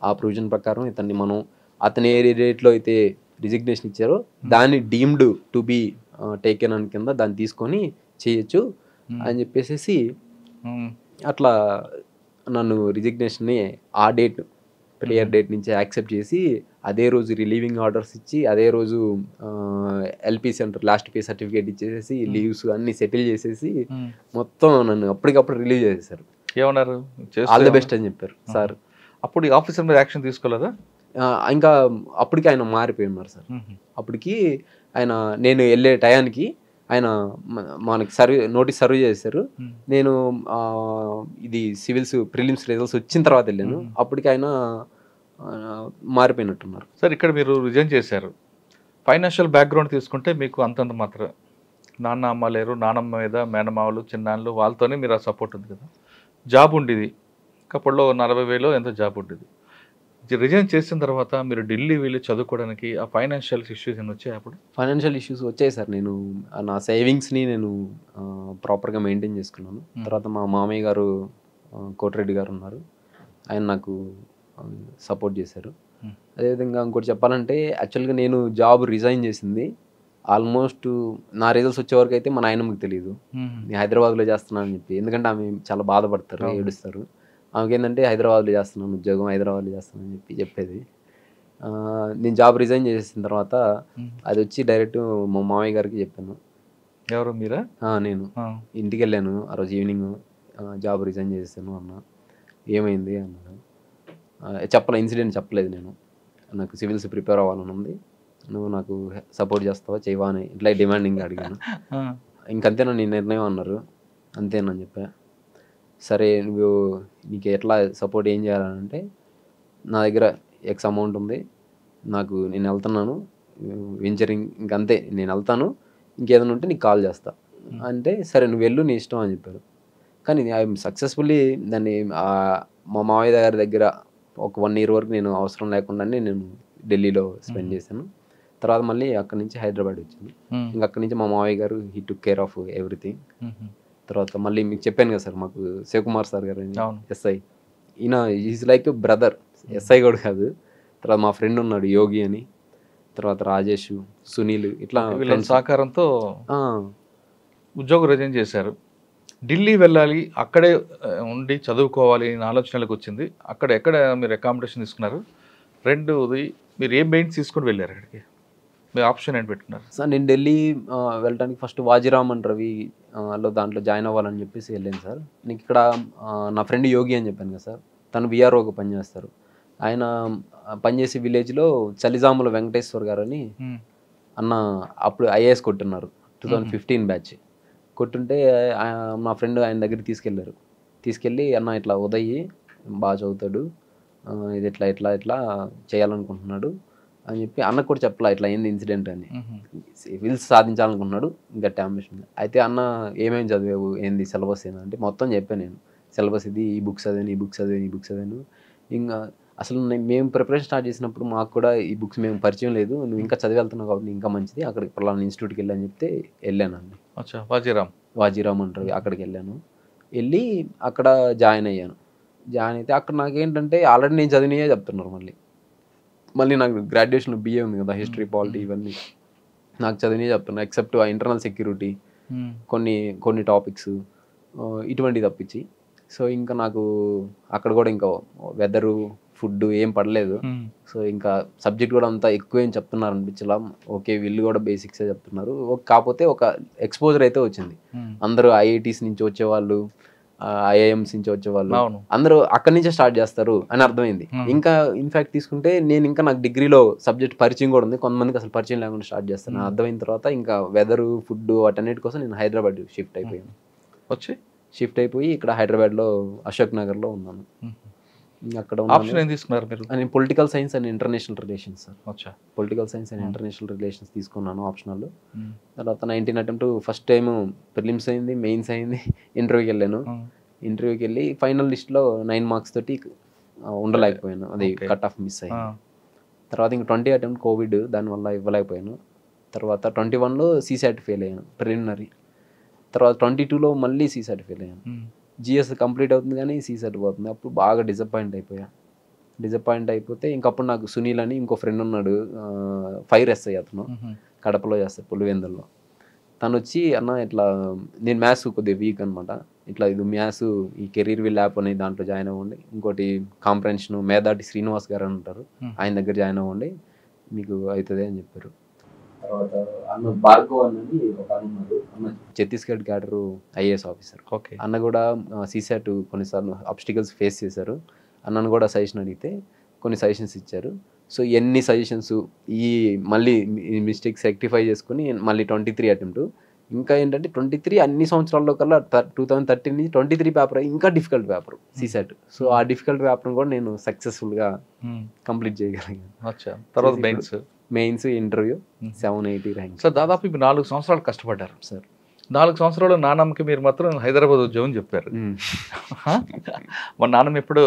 ఆ ప్రొవిజన్ ప్రకారం ఇతన్ని మనం అతని ఏ రేట్లో అయితే రిజిగ్నేషన్ ఇచ్చారో దాన్ని డీమ్డ్ టు బీ టేకెన్ అని కింద దాన్ని తీసుకొని చేయొచ్చు అని చెప్పేసి అట్లా నన్ను రిజిగ్నేషన్ని ఆ డేట్ ప్రేయర్ డేట్ నుంచి యాక్సెప్ట్ చేసి అదే రోజు రిలీవింగ్ ఆర్డర్స్ ఇచ్చి అదే రోజు LP centre last pay certificate ఇచ్చేసి లీవ్స్ అన్ని సెటిల్ చేసేసి మొత్తం నన్ను అప్పటికప్పుడు రిలీవ్ చేసేసారు. ఏమన్నారు? ఆల్ ది బెస్ట్ అని చెప్పారు సార్. అప్పుడు ఆఫీసర్ మీద యాక్షన్ తీసుకోలేదా? ఇంకా అప్పటికి ఆయన మారిపోయి ఉన్నారు సార్. అప్పటికి ఆయన నేను వెళ్ళే టయానికి ఆయన మనకి నోటీస్ సర్వ్ చేశారు. నేను ఇది సివిల్స్ ప్రిలిమ్స్ రిజల్ట్స్ వచ్చిన తర్వాత వెళ్ళాను. అప్పటికి ఆయన మారిపోయినట్టున్నారు సార్. ఇక్కడ మీరు రిజైన్ చేశారు. ఫైనాన్షియల్ బ్యాక్గ్రౌండ్ తీసుకుంటే మీకు అంతంత మాత్రం నాన్న అమ్మ లేరు, నానమ్మ మీద మేనమావలు చిన్నాళ్ళు వాళ్ళతోనే మీరు ఆ సపోర్ట్ ఉంది కదా. జాబ్ ఉండేది అప్పట్లో 40,000 ఎంతో జాబ్ ఉండేది. రిజైన్ చేసిన తర్వాత మీరు ఢిల్లీ వెళ్ళి చదువుకోవడానికి ఆ ఫైనాన్షియల్ ఇష్యూస్ ఏమైనా వచ్చాయి? అప్పుడు ఫైనాన్షియల్ ఇష్యూస్ వచ్చాయి సార్. నేను నా సేవింగ్స్ని నేను ప్రాపర్గా మెయింటైన్ చేసుకున్నాను. తర్వాత మా మామయ్య గారు కోటిరెడ్డి గారు ఉన్నారు, ఆయన నాకు సపోర్ట్ చేశారు. అదేవిధంగా ఇంకోటి చెప్పాలంటే యాక్చువల్గా నేను జాబ్ రిజైన్ చేసింది ఆల్మోస్ట్ నా రిజల్ట్స్ వచ్చే వరకు అయితే మా నాయనమ్మకి తెలియదు నేను హైదరాబాద్లో చేస్తున్నాను అని చెప్పి. ఎందుకంటే ఆమె చాలా బాధపడతారు, ఏడుస్తారు. ఆమెకి ఏంటంటే హైదరాబాద్లో చేస్తున్నాను ఉద్యోగం, హైదరాబాద్లో చేస్తున్నాను అని చెప్పేది. నేను జాబ్ రిజైన్ చేసిన తర్వాత అది వచ్చి డైరెక్ట్ మా మామయ్య గారికి చెప్పాను. ఎవరు మీరా? నేను ఇంటికి వెళ్ళాను ఆ రోజు ఈవినింగ్, జాబ్ రిజైన్ చేశాను అన్న. ఏమైంది అన్నాడు. ఇన్సిడెంట్ చెప్పలేదు. నేను నాకు సివిల్స్ ప్రిపేర్ అవ్వాలని ఉంది, నువ్వు నాకు సపోర్ట్ చేస్తావా చేయవా అని ఇట్లా డిమాండింగ్ అడిగాను. ఇంకంతేనా నీ నిర్ణయం అన్నారు. అంతేనని చెప్పా. సరే నువ్వు నీకు ఎట్లా సపోర్ట్ ఏం చేయాలంటే నా దగ్గర ఎక్స్ అమౌంట్ ఉంది, నేను వెళ్తున్నాను వెంచరింగ్, ఇంకంతే నేను వెళ్తాను, ఇంకేదైనా ఉంటే నీకు కాల్ చేస్తా అంటే సరే నువ్వు వెళ్ళు నీ ఇష్టం అని చెప్పారు. కానీ ఐఎమ్ సక్సెస్ఫుల్లీ దాన్ని మా మావయ్య గారి దగ్గర ఒక 1 year వరకు నేను అవసరం లేకుండానే నేను ఢిల్లీలో స్పెండ్ చేశాను. తర్వాత మళ్ళీ అక్కడి నుంచి హైదరాబాద్ వచ్చాను. ఇంకా అక్కడి నుంచి మా మావయ్య గారు he took care of everything. తర్వాత మళ్ళీ మీకు చెప్పాను కదా సార్, మాకు శివకుమార్ సార్ గారు ఎస్ఐ, ఈయన ఈజ్ లైక్ బ్రదర్, ఎస్ఐ కూడా కాదు. తర్వాత మా ఫ్రెండ్ ఉన్నాడు యోగి అని, తర్వాత రాజేష్, సునీల్, ఇట్లా సహకారంతో ఉద్యోగం రిజైన్ చేశారు. ఢిల్లీ వెళ్ళాలి, అక్కడే ఉండి చదువుకోవాలి అనే ఆలోచనలకు వచ్చింది. ఎక్కడ మీరు అకామిడేషన్ తీసుకున్నారు? రెండోది మీరు ఏ మెయిన్స్ తీసుకొని వెళ్ళారు అక్కడికి? మీ ఆప్షన్ ఏంటి పెట్టుకున్నారు? సార్ నేను ఢిల్లీ వెళ్ళడానికి ఫస్ట్ వాజీరామ్ అండ్ రవి దాంట్లో జాయిన్ అవ్వాలని చెప్పేసి వెళ్ళాను సార్. నీకు ఇక్కడ నా ఫ్రెండ్ యోగి అని చెప్పాను కదా సార్, తను VROగా పనిచేస్తారు. ఆయన పనిచేసే విలేజ్లో చలిజాముల వెంకటేశ్వర్ గారు అని అన్న అప్పుడు IAS కొట్టున్నారు, 2015 బ్యాచ్ కొట్టుంటే మా ఫ్రెండ్ ఆయన దగ్గరికి తీసుకెళ్ళి అన్న ఇట్లా ఉదయ్ బాగా చదువుతాడు, ఇది ఇట్లా చేయాలనుకుంటున్నాడు అని చెప్పి అన్నకు కూడా చెప్పలా ఇట్లా ఏంది ఇన్సిడెంట్ అని. సివిల్స్ సాధించాలనుకుంటున్నాడు, గట్టి అంబిషన్. అయితే అన్న ఏమేమి చదివావు, ఏంది సిలబస్ ఏంటంటే మొత్తం చెప్పాను నేను. సిలబస్ ఇది, ఈ బుక్స్ చదివాను. ఇంకా అసలు మేము ప్రిపరేషన్ స్టార్ట్ చేసినప్పుడు మాకు కూడా ఈ బుక్స్ మేము పరిచయం లేదు, నువ్వు ఇంకా చదివి వెళ్తున్నావు కాబట్టి ఇంకా మంచిది, అక్కడికి పలానా ఇన్స్టిట్యూట్కి వెళ్ళని చెప్తే వెళ్ళానండి. వాజీరామ్ అంటారు, అక్కడికి వెళ్ళాను. వెళ్ళి అక్కడ జాయిన్ అయ్యాను. జాయిన్ అయితే అక్కడ నాకేంటంటే ఆల్రెడీ నేను చదివినయే చెప్తున్నారు. మళ్ళీ నాకు గ్రాడ్యుయేషన్ BA ఉంది కదా, హిస్టరీ పాలిటీ ఇవన్నీ నాకు చదివినయే చెప్తున్నారు. ఎక్సెప్ట్ ఇంటర్నల్ సెక్యూరిటీ కొన్ని టాపిక్స్ ఇటువంటివి తప్పించి. సో ఇంకా నాకు అక్కడ కూడా ఇంకా వెదరు ఫుడ్ ఏం పడలేదు. సో ఇంకా సబ్జెక్ట్ కూడా అంతా ఎక్కువ ఏం చెప్తున్నారు అనిపించలా. ఓకే వీళ్ళు కూడా బేసిక్సే చెప్తున్నారు. కాకపోతే ఒక ఎక్స్పోజర్ అయితే వచ్చింది. అందరూ IITs నుంచి వచ్చేవాళ్ళు, IIMs నుంచి వచ్చేవాళ్ళు అందరూ అక్కడి నుంచే స్టార్ట్ చేస్తారు అని అర్థమైంది. ఇంకా ఇన్ఫాక్ట్ తీసుకుంటే నేను ఇంకా నాకు డిగ్రీలో సబ్జెక్ట్ పరిచయం కూడా ఉంది. కొంతమందికి అసలు పరిచయం లేకుండా స్టార్ట్ చేస్తాను. అర్థమైన తర్వాత ఇంకా వెదరు ఫుడ్ వాటన్నిటి కోసం నేను హైదరాబాద్ షిఫ్ట్ అయిపోయి ఇక్కడ హైదరాబాద్లో అశోక్ నగర్లో ఉన్నాను. అక్కడ నేను political science and international relations తీసుకున్నాను ఆప్షనల్. తర్వాత 19 అటెంప్ట్ ఫస్ట్ టైం ప్రిలిమ్స్ అయింది, మెయిన్స్ అయింది, ఇంటర్వ్యూకి వెళ్ళాను. ఇంటర్వ్యూకి వెళ్ళి ఫైనల్ లిస్ట్లో 9 మార్క్స్ తోటి ఉండలేకపోయాను, అది కట్ ఆఫ్ మిస్ అయింది. తర్వాత ఇంక 20 అటెంప్ట్ కోవిడ్, దానివల్ల ఇవ్వలేకపోయాను. తర్వాత 21లో CSAT ఫెయిల్ అయ్యాను ప్రిలిమినరీ. తర్వాత 22లో మళ్ళీ CSAT ఫెయిల్ అయ్యాను. GS కంప్లీట్ అవుతుంది కానీ CSAT పోతుంది. అప్పుడు బాగా డిసప్పాయింట్ అయిపోతే ఇంకప్పుడు నాకు సునీల్ అని ఇంకో ఫ్రెండ్ ఉన్నాడు, ఫైర్ SI అతను, కడపలో చేస్తాడు పులివెందుల్లో. తను వచ్చి అన్న ఇట్లా నేను మ్యాథ్స్ కొద్దిగా వీక్ అనమాట, ఇట్లా ఇది మ్యాథ్స్ ఈ కెరీర్ విల్ యాప్ అని దాంట్లో జాయిన్ అవ్వండి, ఇంకోటి కాంప్రహెన్షన్ మేధాటి శ్రీనివాస్ గారు అని ఉంటారు, ఆయన దగ్గర జాయిన్ అవ్వండి మీకు అవుతుంది అని చెప్పారు. తర్వాత అన్న భార్గవ్ అన్నది ఒక అన్నారు, అన్న ఛత్తీస్గఢ్ క్యాడర్ IAS ఆఫీసర్. అన్న కూడా CSAT కొన్నిసార్లు ఆబ్స్టికల్స్ ఫేస్ చేశారు. అన్నను కూడా సజెషన్ అడిగితే కొన్ని సజెషన్స్ ఇచ్చారు. సో ఎన్ని సజెషన్స్ ఈ మళ్ళీ మిస్టేక్స్ రెక్టిఫై చేసుకుని మళ్ళీ 23 అటెంప్ట్. ఇంకా ఏంటంటే 23 అన్ని సంవత్సరాల్లో కల్లా 2013 నుంచి 23 పేపర్ ఇంకా డిఫికల్ట్ పేపర్ CSAT. సో ఆ డిఫికల్ట్ పేపర్ కూడా నేను సక్సెస్ఫుల్గా కంప్లీట్ చేయగలిగాను. Mains interview 780 rank. సార్ దాదాపు ఇప్పుడు 4 సంవత్సరాలు కష్టపడ్డారు సార్. 4 సంవత్సరాలు నాన్నమ్మకి మీరు మాత్రం హైదరాబాద్ ఉద్యోగం చెప్పారు. మా నాన్నమ్మ ఎప్పుడు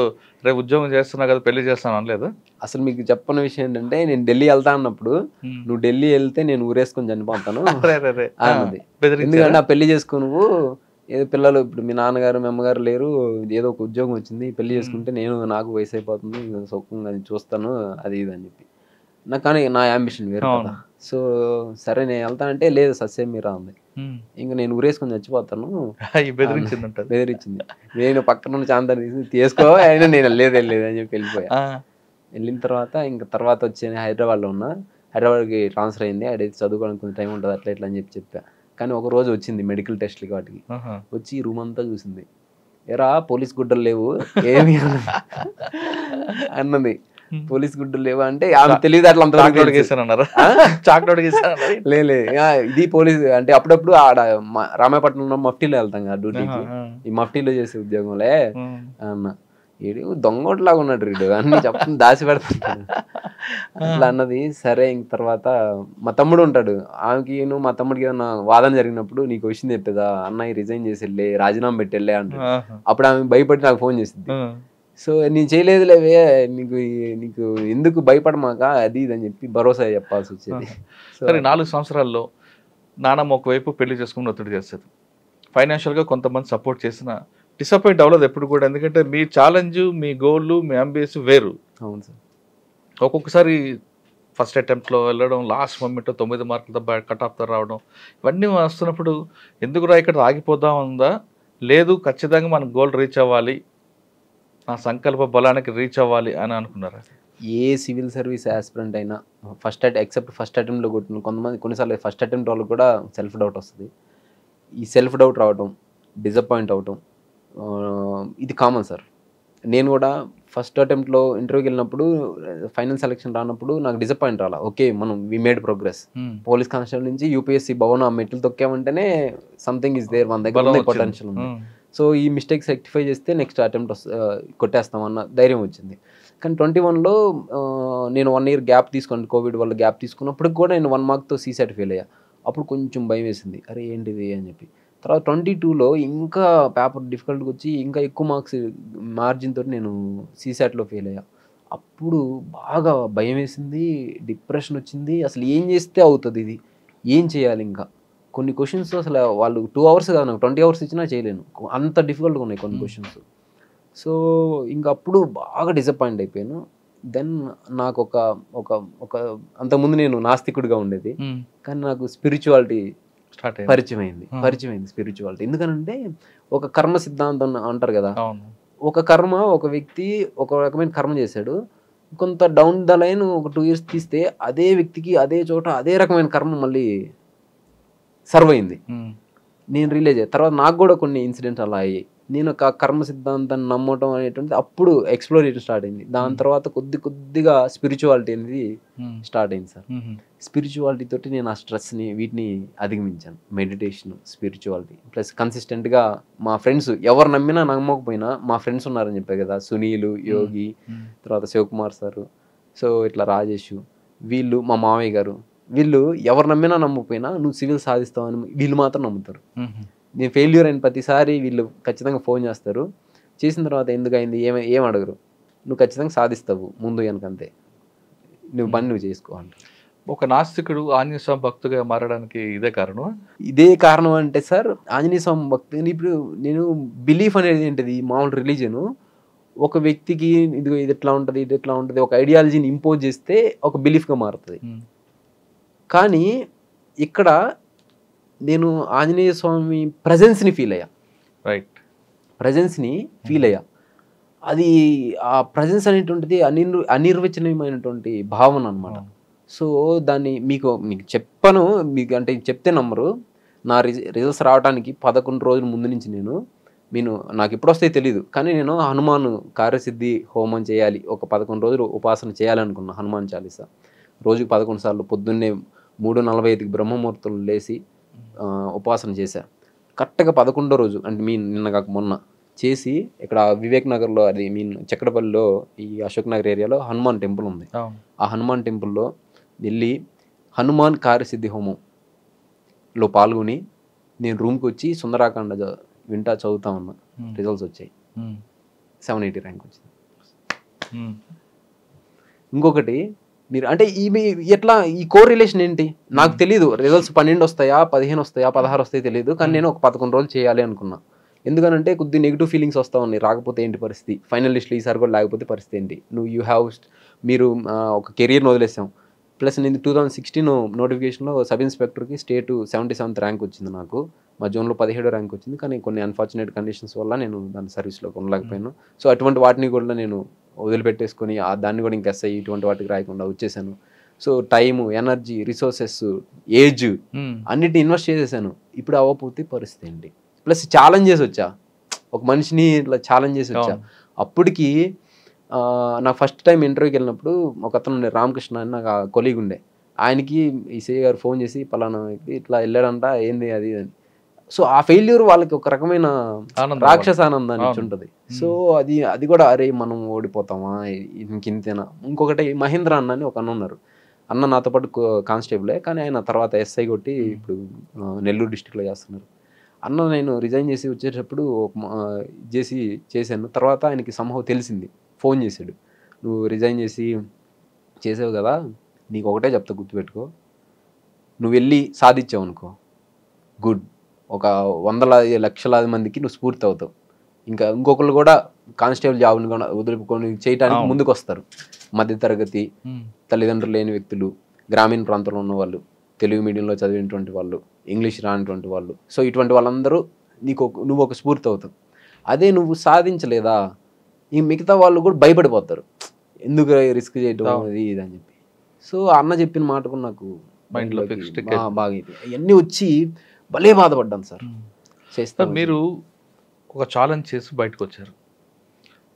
రేపు ఉద్యోగం చేస్తున్నా కదా పెళ్లి చేస్తాను అనలేదు. అసలు మీకు చెప్పని విషయం ఏంటంటే నేను ఢిల్లీ వెళ్తా అన్నప్పుడు నువ్వు ఢిల్లీ వెళ్తే నేను ఊరేసుకొని చనిపోతాను అన్నది. ఎందుకంటే నా పెళ్లి చేసుకో, నువ్వు ఏదో పిల్లలు ఇప్పుడు మీ నాన్నగారు మీ అమ్మగారు లేరు, ఏదో ఒక ఉద్యోగం వచ్చింది, పెళ్లి చేసుకుంటే నాకు వయసు అయిపోతుంది, సుఖంగా చూస్తాను అది ఇది అని చెప్పి. నాకు కానీ నా యాంబిషన్ వేరు కదా. సో సరే నేను వెళ్తానంటే లేదు సస్యం మీరా ఉంది. ఇంకా నేను ఊరేసుకొని చచ్చిపోతాను బెదిరించింది. నేను పక్కన చాంతాన్ని తీసుకో అయినా నేను వెళ్ళలేదు అని చెప్పి వెళ్ళిపోయా. వెళ్ళిన తర్వాత ఇంకా తర్వాత వచ్చి హైదరాబాద్లో ఉన్నా, హైదరాబాద్కి ట్రాన్స్ఫర్ అయింది. అడైతే చదువుకోవడానికి కొంచెం టైం ఉంటుంది అట్లా ఇట్లా అని చెప్పా. కానీ ఒక రోజు వచ్చింది మెడికల్ టెస్ట్లకి వాటికి, వచ్చి రూమ్ అంతా చూసింది. ఎరా పోలీస్ గుడ్డలు లేవు ఏమి అన్నది. పోలీస్ గుడ్డలు లేవా అంటే ఆమె తెలియదు అట్లా లే ఇది పోలీస్ అంటే అప్పుడప్పుడు ఆడ రామాయపట్నంలో మఫ్టీలో వెళ్తాం కదా డ్యూటీకి, ఈ మఫ్టీలో చేసే ఉద్యోగంలే అన్న. ఈడు దొంగోట్లాగా ఉన్నాడు రీడు అన్ని చెప్పని దాచి పెడతాడు అట్లా అన్నది. సరే ఇంక తర్వాత మా తమ్ముడు ఉంటాడు, ఆమెకి నువ్వు మా తమ్ముడికి ఏదన్నా వాదన జరిగినప్పుడు నీకు విషయం చెప్పేదా అన్నయ్య రిజైన్ చేసి వెళ్ళే రాజీనామా పెట్టి వెళ్ళే అంటాడు. అప్పుడు ఆమె భయపడి నాకు ఫోన్ చేసింది. సో నేను చేయలేదులేవే, నీకు ఎందుకు భయపడమాక అది ఇది అని చెప్పి భరోసా చెప్పాల్సి వచ్చేది. సరే 4 సంవత్సరాల్లో నాన్నమ్మ ఒకవైపు పెళ్లి చేసుకుని ఒత్తిడి చేస్తుంది, ఫైనాన్షియల్గా కొంతమంది సపోర్ట్ చేసిన డిసప్పాయింట్ అవ్వలేదు ఎప్పుడు కూడా, ఎందుకంటే మీ ఛాలెంజ్ మీ గోల్ మీ అంబియన్స్ వేరు. అవును సార్. ఒక్కొక్కసారి ఫస్ట్ అటెంప్ట్లో వెళ్ళడం, లాస్ట్ మూమెంట్లో 9 మార్కులతో కట్ ఆఫ్తో రావడం, ఇవన్నీ వస్తున్నప్పుడు ఎందుకురా ఇక్కడ ఆగిపోదాం ఉందా, లేదు ఖచ్చితంగా మన గోల్ రీచ్ అవ్వాలి, నా సంకల్ప బలానికి రీచ్ అవ్వాలి అని అనుకున్నారా? ఏ సివిల్ సర్వీస్ ఆస్పిరెంట్ అయినా ఎక్సెప్ట్ ఫస్ట్ అటెంప్ట్లో కొట్టిన కొంతమంది కొన్నిసార్లు ఫస్ట్ అటెంప్ట్ వాళ్ళకి కూడా సెల్ఫ్ డౌట్ వస్తుంది. ఈ సెల్ఫ్ డౌట్ రావటం, డిసప్పాయింట్ అవటం ఇది కామన్ సార్. నేను కూడా ఫస్ట్ అటెంప్ట్లో ఇంటర్వ్యూకి వెళ్ళినప్పుడు ఫైనల్ సెలెక్షన్ రానప్పుడు నాకు డిసప్పాయింట్ రాలా. ఓకే మనం we made progress. Police constable నుంచి UPSC భవన్ ఆ మెట్లు తొక్కామంటేనే సంథింగ్ ఇస్ దేర్, మన దగ్గర పొటెన్షియల్ ఉంది. సో ఈ మిస్టేక్స్ రెక్టిఫై చేస్తే నెక్స్ట్ అటెంప్ట్ కొట్టేస్తామన్న ధైర్యం వచ్చింది. కానీ 21లో నేను 1 year గ్యాప్ తీసుకుని కోవిడ్ వల్ల గ్యాప్ తీసుకున్నప్పుడు కూడా నేను 1 markతో CSAT ఫెయిల్ అయ్యా. అప్పుడు కొంచెం భయం వేసింది, అరే ఏంటిది అని చెప్పి. తర్వాత 22లో ఇంకా పేపర్ డిఫికల్ట్గా వచ్చి ఇంకా ఎక్కువ మార్క్స్ మార్జిన్ తోటి నేను CSATలో ఫెయిల్ అయ్యా. అప్పుడు బాగా భయం వేసింది, డిప్రెషన్ వచ్చింది. అసలు ఏం చేస్తే అవుతుంది ఇది, ఏం చేయాలి, ఇంకా కొన్ని క్వశ్చన్స్ అసలు వాళ్ళు 2 hours కాదు నాకు 20 hours ఇచ్చినా చేయలేను, అంత డిఫికల్ట్గా ఉన్నాయి కొన్ని క్వశ్చన్స్. సో ఇంకా అప్పుడు బాగా డిసప్పాయింట్ అయిపోయాను. దెన్ నాకు ఒక ఒక ఒక అంతకుముందు నేను నాస్తికుడిగా ఉండేది, కానీ నాకు స్పిరిచువాలిటీ స్టార్ట్ పరిచయం అయింది స్పిరిచువాలిటీ. ఎందుకనంటే ఒక కర్మ సిద్ధాంతం అంటారు కదా, ఒక కర్మ ఒక వ్యక్తి ఒక రకమైన కర్మ చేశాడు, కొంత డౌన్ ద లైన్ ఒక 2 years తీస్తే అదే వ్యక్తికి అదే చోట అదే రకమైన కర్మ మళ్ళీ సర్వ్ అయింది. నేను రిలీజ్ అయ్యా తర్వాత నాకు కూడా కొన్ని ఇన్సిడెంట్స్ అలా అయ్యాయి. నేను ఒక కర్మ సిద్ధాంతాన్ని నమ్మటం అనేటువంటిది అప్పుడు ఎక్స్ప్లోర్ చేయడం స్టార్ట్ అయింది. దాని తర్వాత కొద్దిగా స్పిరిచువాలిటీ అనేది స్టార్ట్ అయింది సార్. స్పిరిచువాలిటీ తోటి నేను ఆ స్ట్రెస్ని వీటిని అధిగమించాను. మెడిటేషన్, స్పిరిచువాలిటీ ప్లస్ కన్సిస్టెంట్గా మా ఫ్రెండ్స్ ఎవరు నమ్మినా నమ్మకపోయినా మా ఫ్రెండ్స్ ఉన్నారని చెప్పారు కదా, సునీల్, యోగి, తర్వాత శివకుమార్ సారు, సో ఇట్లా రాజేష్, వీళ్ళు మా మామయ్య గారు, వీళ్ళు ఎవరు నమ్మినా నమ్మకపోయినా నువ్వు సివిల్ సాధిస్తావని వీళ్ళు మాత్రం నమ్ముతారు. నేను ఫెయిల్యూర్ అయిన ప్రతిసారి వీళ్ళు ఖచ్చితంగా ఫోన్ చేస్తారు. చేసిన తర్వాత ఎందుకు అయింది ఏం అడగరు, నువ్వు ఖచ్చితంగా సాధిస్తావు ముందు వెనకంతే, నువ్వు పని నువ్వు చేసుకోవాలి. ఒక నాస్తికుడు ఆంజనేయ స్వామి భక్తుగా మారడానికి ఇదే కారణం? ఇదే కారణం అంటే సార్, ఆంజనేయ స్వామి భక్తి ఇప్పుడు నేను బిలీఫ్ అనేది ఏంటిది, మామూలు రిలీజను ఒక వ్యక్తికి ఇది ఎట్లా ఉంటుంది ఇది ఎట్లా ఉంటుంది ఒక ఐడియాలజీని ఇంపోజ్ చేస్తే ఒక బిలీఫ్గా మారుతుంది. కానీ ఇక్కడ నేను ఆంజనేయ స్వామి ప్రజెన్స్ని ఫీల్ అయ్యా. రైట్, ప్రజెన్స్ని ఫీల్ అయ్యా. అది ఆ ప్రజెన్స్ అనేటువంటిది అనిర్వచనీయమైనటువంటి భావన అనమాట. సో దాన్ని మీకు చెప్పను, మీకు అంటే చెప్తే నమ్మరు. నా రిజల్ట్స్ రావడానికి 11 రోజుల ముందు నుంచి నేను నాకు ఎప్పుడు వస్తాయో తెలియదు, కానీ నేను హనుమాన్ కార్యసిద్ధి హోమం చేయాలి, ఒక 11 రోజులు ఉపాసన చేయాలనుకున్నా. హనుమాన్ చాలీసా రోజుకి 11 సార్లు పొద్దున్నే 3:45కి బ్రహ్మముహూర్తులు లేచి ఉపాసన చేశాను. కరెక్ట్గా 11వ రోజు అంటే నిన్న కాక మొన్న చేసి ఇక్కడ వివేక్ నగర్లో అది చక్రపల్లిలో ఈ అశోక్ నగర్ ఏరియాలో హనుమాన్ టెంపుల్ ఉంది. ఆ హనుమాన్ టెంపుల్లో వెళ్ళి హనుమాన్ కార్యసిద్ధి హోమంలో పాల్గొని నేను రూమ్కి వచ్చి సుందరాకాండ వింటా చదువుతా ఉన్నా. రిజల్ట్స్ వచ్చాయి, 780 ర్యాంక్ వచ్చింది. ఇంకొకటి మీరు అంటే ఎట్లా ఈ కోర్ రిలేషన్ ఏంటి నాకు తెలియదు. రిజల్ట్స్ 12 వస్తాయా 15 వస్తాయా 16 వస్తాయో తెలియదు, కానీ నేను ఒక 11 రోజులు చేయాలి అనుకున్నా. ఎందుకనంటే కొద్ది నెగిటివ్ ఫీలింగ్స్ వస్తూ ఉన్నాయి, రాకపోతే ఏంటి పరిస్థితి, ఫైనల్ లిస్ట్లో ఈసారి కూడా లేకపోతే పరిస్థితి ఏంటి, మీరు ఒక కెరియర్ని వదిలేసాం. ప్లస్ నేను 2016 నోటిఫికేషన్లో సబ్ ఇన్స్పెక్టర్కి స్టేట్ 77th ర్యాంక్ వచ్చింది నాకు. మా జోన్లో 17వ ర్యాంక్ వచ్చింది, కానీ కొన్ని అన్ఫార్చునేట్ కండిషన్స్ వల్ల నేను దాని సర్వీస్లో కొనలేకపోయాను. సో అటువంటి వాటిని కూడా నేను వదిలిపెట్టేసుకొని దాన్ని కూడా ఇంకా ఎస్ఐ ఇటువంటి వాటికి రాయకుండా వచ్చేసాను. So time, energy, resources, age అన్నిటిని ఇన్వెస్ట్ చేసేసాను. ఇప్పుడు అవ్వకపోతే పరిస్థితి ఏంటి, ప్లస్ ఛాలెంజ్ చేసి వచ్చా, ఒక మనిషిని ఇట్లా ఛాలెంజ్ చేసి వచ్చా. అప్పటికి నా ఫస్ట్ టైం ఇంటర్వ్యూకి వెళ్ళినప్పుడు ఒక అతను రామకృష్ణ అని నాకు కొలీగ్ ఉండే, ఆయనకి ఈసీ గారు ఫోన్ చేసి పలానా ఇట్లా వెళ్ళాడంట ఏంది అది అని. సో ఆ ఫెయిల్యూర్ వాళ్ళకి ఒక రకమైన రాక్షస ఆనందాన్ని ఇచ్చి ఉంటుంది. సో అది కూడా అరే మనం ఓడిపోతామా ఇంకింతేనా. ఇంకొకటి మహేంద్ర అన్న అని ఒక అన్న ఉన్నారు, అన్న నాతో పాటు కానిస్టేబులే, కానీ ఆయన తర్వాత ఎస్ఐ కొట్టి ఇప్పుడు నెల్లూరు డిస్టిక్లో చేస్తున్నారు. అన్న నేను రిజైన్ చేసి వచ్చేటప్పుడు చేశాను. తర్వాత ఆయనకి సంభవం తెలిసింది, ఫోన్ చేశాడు, నువ్వు రిజైన్ చేసావు కదా, నీకు ఒకటే చెప్తా గుర్తుపెట్టుకో, నువ్వు వెళ్ళి సాధించావు అనుకో గుడ్, ఒక 100 లక్షలాది మందికి నువ్వు స్ఫూర్తి అవుతావు. ఇంకొకరు కూడా కానిస్టేబుల్ జాబ్ని కూడా వదులుకొని చేయడానికి ముందుకు వస్తారు. మధ్యతరగతి తల్లిదండ్రులు లేని వ్యక్తులు, గ్రామీణ ప్రాంతంలో ఉన్న వాళ్ళు, తెలుగు మీడియంలో చదివినటువంటి వాళ్ళు, ఇంగ్లీష్ రానిటువంటి వాళ్ళు, సో ఇటువంటి వాళ్ళందరూ నువ్వు ఒక స్ఫూర్తి అవుతావు. అదే నువ్వు సాధించలేదా ఈ మిగతా వాళ్ళు కూడా భయపడిపోతారు, ఎందుకు రిస్క్ చేయడం అది ఇది అని చెప్పి. సో అన్న చెప్పిన మాట కూడా నాకు మైండ్లో బాగా ఇవన్నీ వచ్చి భలే బాధపడ్డాను సార్. చేస్తాను. మీరు ఒక ఛాలెంజ్ చేసి బయటకు వచ్చారు,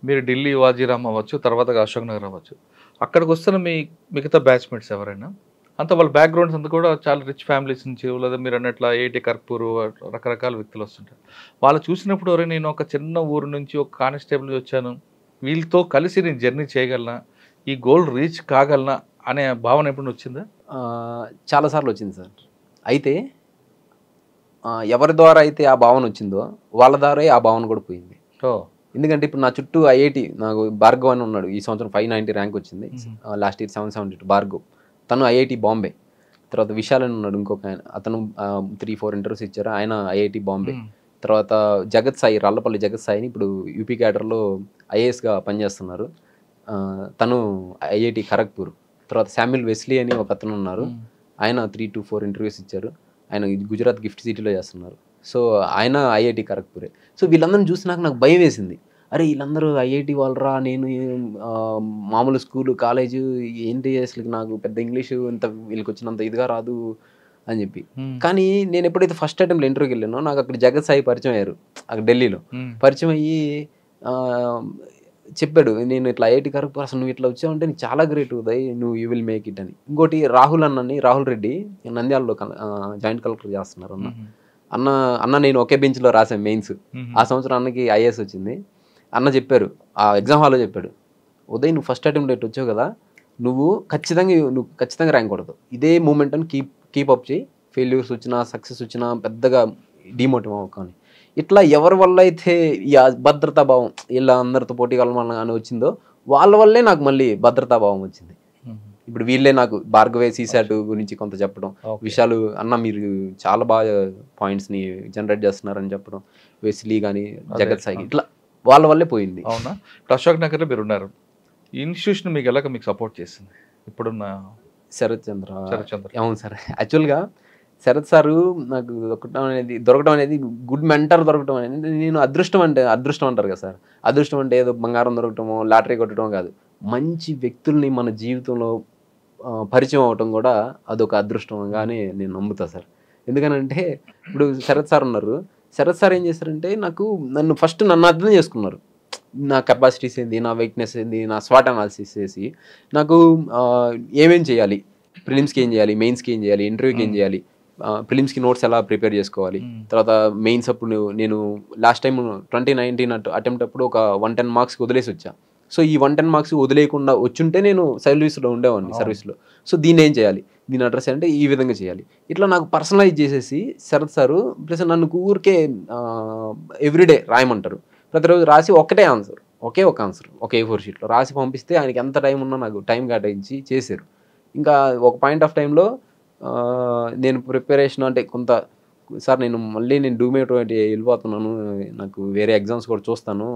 మీరు ఢిల్లీ వాజీరామ్ అవ్వచ్చు, తర్వాత అశోక్ నగర్ అవ్వచ్చు, అక్కడికి వస్తున్న మిగతా బ్యాచ్మేట్స్ ఎవరైనా అంత వాళ్ళ బ్యాక్గ్రౌండ్స్ అంతా కూడా చాలా రిచ్ ఫ్యామిలీస్ నుంచి, లేదా మీరు అన్నట్ల ఐఐటి కర్పూర్ రకరకాల వ్యక్తులు వస్తుంటారు. వాళ్ళు చూసినప్పుడు నేను ఒక చిన్న ఊరు నుంచి ఒక కానిస్టేబుల్ వచ్చాను, వీళ్ళతో కలిసి నేను జర్నీ చేయగలనా, ఈ గోల్ రీచ్ కాగలనా అనే భావన ఎప్పుడు వచ్చిందా? చాలాసార్లు వచ్చింది సార్. అయితే ఎవరి ద్వారా అయితే ఆ భావన వచ్చిందో వాళ్ళ ద్వారా ఆ భావన కూడా పోయింది. ఎందుకంటే ఇప్పుడు నా చుట్టూ ఐఐటి, నాకు భార్గవ్ అని ఉన్నాడు, ఈ సంవత్సరం 590 ర్యాంక్ వచ్చింది, లాస్ట్ ఇయర్ 772. భార్గవ్ తను ఐఐటి బాంబే. తర్వాత విశాల్ అని ఉన్నాడు ఇంకొక ఆయన, అతను 3-4 ఇంటర్వ్యూస్ ఇచ్చారు, ఆయన ఐఐటి బాంబే. తర్వాత జగత్ సాయి, రాళ్లపల్లి జగత్ సాయిని ఇప్పుడు యూపీ క్యాడర్లో ఐఏఎస్గా పనిచేస్తున్నారు. తను ఐఐటి ఖరగ్పూర్. తర్వాత శామ్యుల్ వెస్లీ అని ఒక అతను ఉన్నారు, ఆయన 3 to 4 ఇంటర్వ్యూస్ ఇచ్చారు. ఆయన గుజరాత్ గిఫ్ట్ సిటీలో చేస్తున్నారు. సో ఆయన ఐఐటి ఖరగ్పూరే. సో వీళ్ళందరిని చూసి నాకు భయం వేసింది. అరే వీళ్ళందరూ ఐఐటి వాళ్ళరా, నేను మామూలు స్కూలు కాలేజు ఏంటి, అసలు నాకు పెద్ద ఇంగ్లీషు ఇంత వీళ్ళకి వచ్చినంత ఇదిగా రాదు అని చెప్పి. కానీ నేను ఎప్పుడైతే ఫస్ట్ అటెంప్ట్లో ఇంటర్వ్యూకి వెళ్ళానో నాకు అక్కడ జగత్ సాయి పరిచయం అయ్యారు. అక్కడ ఢిల్లీలో పరిచయం అయ్యి చెప్పాడు, నేను ఇట్లా ఐఐటి ఖరగ్పూర్, అసలు నువ్వు ఇట్లా వచ్చావంటే నీకు చాలా గ్రేట్ ఉదయ్, నువ్వు యూ విల్ మేక్ ఇట్ అని. ఇంకోటి రాహుల్ రెడ్డి నంద్యాలలో జాయింట్ కలెక్టర్ చేస్తున్నారు. అన్న నేను ఒకే బెంచ్లో రాశాను మెయిన్స్. ఆ సంవత్సరం అన్నకి ఐఏఎస్ వచ్చింది. అన్న చెప్పారు, ఆ ఎగ్జామ్ హాల్లో చెప్పాడు, ఉదయ్ నువ్వు ఫస్ట్ అటెంప్ట్ ఎట్ వచ్చావు కదా, నువ్వు ఖచ్చితంగా ర్యాంక్ కొడతావు, ఇదే మూమెంట్ అని కీప్ అప్ చేయి, ఫెయిల్యూర్స్ వచ్చినా సక్సెస్ వచ్చినా పెద్దగా డిమోటివ్ అవ్వకని. ఇట్లా ఎవరి వల్ల అయితే ఈ భద్రతా భావం ఇలా అందరితో పోటీ కలవాలని అని వచ్చిందో వాళ్ళ వల్లే నాకు మళ్ళీ భద్రతా భావం వచ్చింది. ఇప్పుడు వీళ్ళే నాకు భార్గవే సీసాట్ గురించి కొంత చెప్పడం, విషయాలు అన్న మీరు చాలా బాగా పాయింట్స్ని జనరేట్ చేస్తున్నారని చెప్పడం, వెస్లీ కానీ జగత్ సాయి ఇట్లా వాళ్ళ వల్లే పోయింది. అవునా? అశోక్ నగర్లో మీరు ఉన్నారు, ఈ ఇన్స్టిట్యూషన్ మీకు ఎలాగ మీకు సపోర్ట్ చేసింది ఇప్పుడున్న? శరత్ చంద్ర. అవును సార్, యాక్చువల్గా శరత్ సారు నాకు దొరకడం అనేది గుడ్ మెంటర్ దొరకడం అనేది, నేను అదృష్టం అంటారు కదా సార్, అదృష్టం అంటే ఏదో బంగారం దొరకటమో లాటరీ కొట్టడం కాదు, మంచి వ్యక్తుల్ని మన జీవితంలో పరిచయం అవటం కూడా అదొక అదృష్టంగానే నేను నమ్ముతా సార్. ఎందుకనంటే ఇప్పుడు శరత్ సార్ ఉన్నారు, శరత్ సార్ ఏం చేశారంటే నన్ను అర్థం చేసుకున్నారు, నా కెపాసిటీస్ ఏంది, నా వీక్నెస్ ఏంది, నా స్వాట్ అనాలిసిస్ చేసి నాకు ఏమేం చేయాలి, ప్రిలిమ్స్కి ఏం చేయాలి, మెయిన్స్కి ఏం చేయాలి, ఇంటర్వ్యూకి ఏం చేయాలి, ప్రిలిమ్స్కి నోట్స్ ఎలా ప్రిపేర్ చేసుకోవాలి, తర్వాత మెయిన్స్ అప్పుడు నేను లాస్ట్ టైం 2019 అటెంప్ట్ అప్పుడు ఒక 110 మార్క్స్కి వదిలేసి వచ్చా. సో ఈ 110 మార్క్స్ వదిలేకుండా వచ్చుంటే నేను సర్వీస్లో ఉండేవాడిని సర్వీస్లో. సో దీన్ని ఏం చేయాలి, దీని అడ్రస్ అంటే ఈ విధంగా చేయాలి, ఇట్లా నాకు పర్సనలైజ్ చేసేసి శరత్ సారు ప్లస్ నన్ను ఊరికే ఎవ్రీడే రాయమంటారు, ప్రతిరోజు రాసి ఒకే ఒక ఆన్సర్ ఒక A4 షీట్లో రాసి పంపిస్తే ఆయనకి ఎంత టైం ఉన్నా నాకు టైం కేటాయించి చేశారు. ఇంకా ఒక పాయింట్ ఆఫ్ టైంలో నేను ప్రిపరేషన్ అంటే కొంత సార్ నేను డూమేటో వెళ్ళిపోతున్నాను, నాకు వేరే ఎగ్జామ్స్ కూడా చూస్తాను,